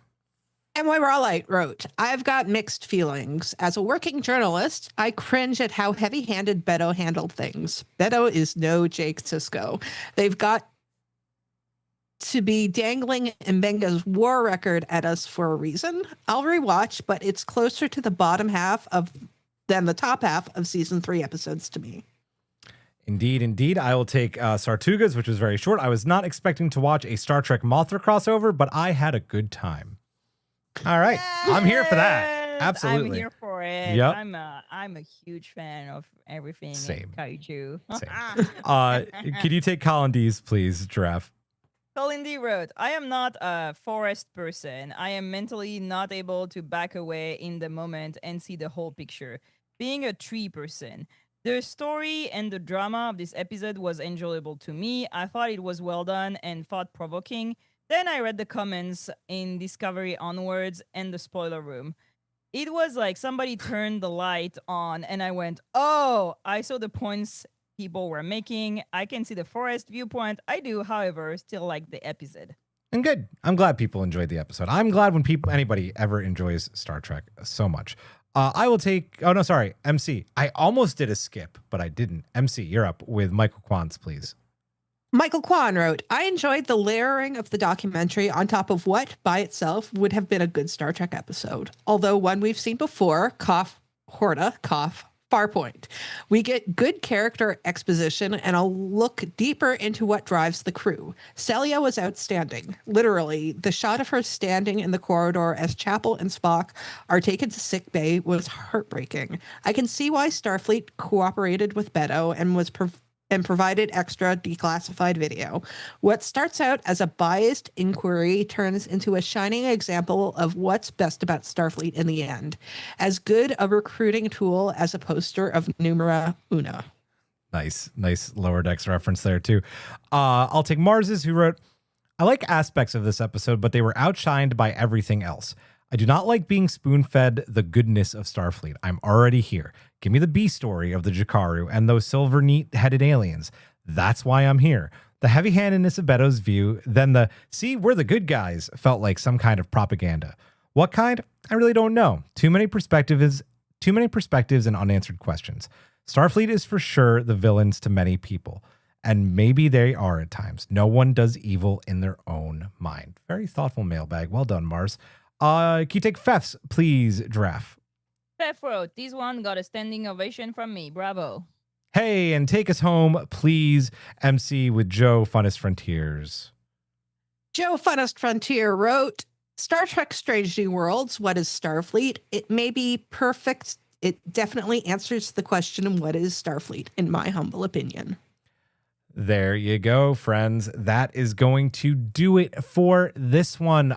NY Rawlite wrote, I've got mixed feelings. As a working journalist, I cringe at how heavy-handed Betto handled things. Betto is no Jake Sisko. They've got to be dangling Mbenga's war record at us for a reason. I'll rewatch, but it's closer to the bottom half than the top half of season 3 episodes to me. Indeed. I will take Sartugas, which was very short. I was not expecting to watch a Star Trek Mothra crossover, but I had a good time. All right. Yes! I'm here for that. Absolutely. I'm here for it. Yep. I'm a huge fan of everything Same. kaiju. Same. Could you take Colin D's, please, Giraffe? Colin D wrote, I am not a forest person. I am mentally not able to back away in the moment and see the whole picture. Being a tree person. The story and the drama of this episode was enjoyable to me. I thought it was well done and thought-provoking. Then I read the comments in Discovery Onwards and the spoiler room. It was like somebody turned the light on and I went, oh, I saw the points people were making. I can see the forest viewpoint. I do, however, still like the episode. And good. I'm glad people enjoyed the episode. I'm glad when anybody ever enjoys Star Trek so much. I will take, MC. I almost did a skip, but I didn't. MC, you're up with Michael Kwan's, please. Michael Kwan wrote, I enjoyed the layering of the documentary on top of what, by itself, would have been a good Star Trek episode. Although one we've seen before, cough, Horta, cough, Farpoint. We get good character exposition and a look deeper into what drives the crew. Celia was outstanding. Literally, the shot of her standing in the corridor as Chapel and Spock are taken to sick bay was heartbreaking. I can see why Starfleet cooperated with Betto and provided extra declassified video. What starts out as a biased inquiry turns into a shining example of what's best about Starfleet in the end. As good a recruiting tool as a poster of Numera Una. Nice Lower Decks reference there too. I'll take Mars's, who wrote, I like aspects of this episode, but they were outshined by everything else. I do not like being spoon-fed the goodness of Starfleet. I'm already here. Give me the B story of the Jakaru and those silver neat-headed aliens. That's why I'm here. The heavy-handedness of Betto's view, then the, see, we're the good guys, felt like some kind of propaganda. What kind? I really don't know. Too many perspectives and unanswered questions. Starfleet is for sure the villains to many people. And maybe they are at times. No one does evil in their own mind. Very thoughtful mailbag. Well done, Mars. Can you take Fef's, please, Giraffe? Fef wrote, this one got a standing ovation from me. Bravo. Hey, and take us home, please, MC, with Joe Funnest Frontiers. Joe Funnest Frontier wrote, Star Trek Strange New Worlds, what is Starfleet? It may be perfect. It definitely answers the question, what is Starfleet, in my humble opinion. There you go, friends. That is going to do it for this one.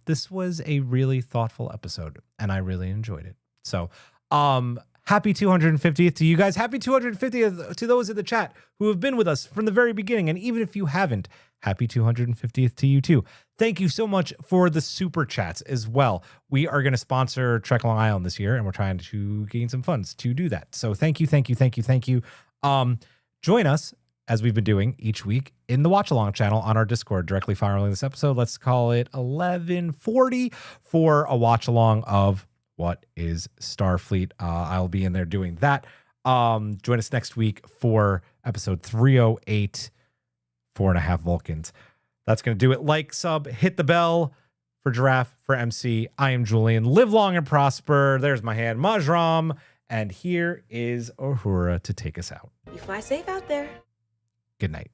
This was a really thoughtful episode, and I really enjoyed it. So, happy 250th to you guys. Happy 250th to those in the chat who have been with us from the very beginning. And even if you haven't, happy 250th to you too. Thank you so much for the super chats as well. We are going to sponsor Trek Long Island this year, and we're trying to gain some funds to do that. So thank you. Join us, as we've been doing each week, in the Watch Along channel on our Discord directly following this episode. Let's call it 11:40 for a watch along of What is Starfleet. I'll be in there doing that. Join us next week for episode 308, 4.5 Vulcans. That's going to do it. Like, sub, hit the bell. For Giraffe, for MC, I am Julian. Live long and prosper. There's my hand, Majram. And here is Uhura to take us out. You fly safe out there. Good night.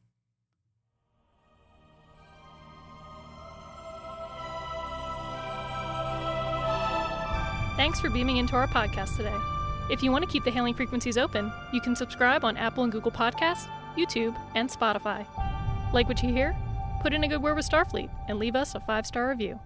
Thanks for beaming into our podcast today. If you want to keep the hailing frequencies open, you can subscribe on Apple and Google Podcasts, YouTube, and Spotify. Like what you hear? put in a good word with Starfleet and leave us a 5-star review.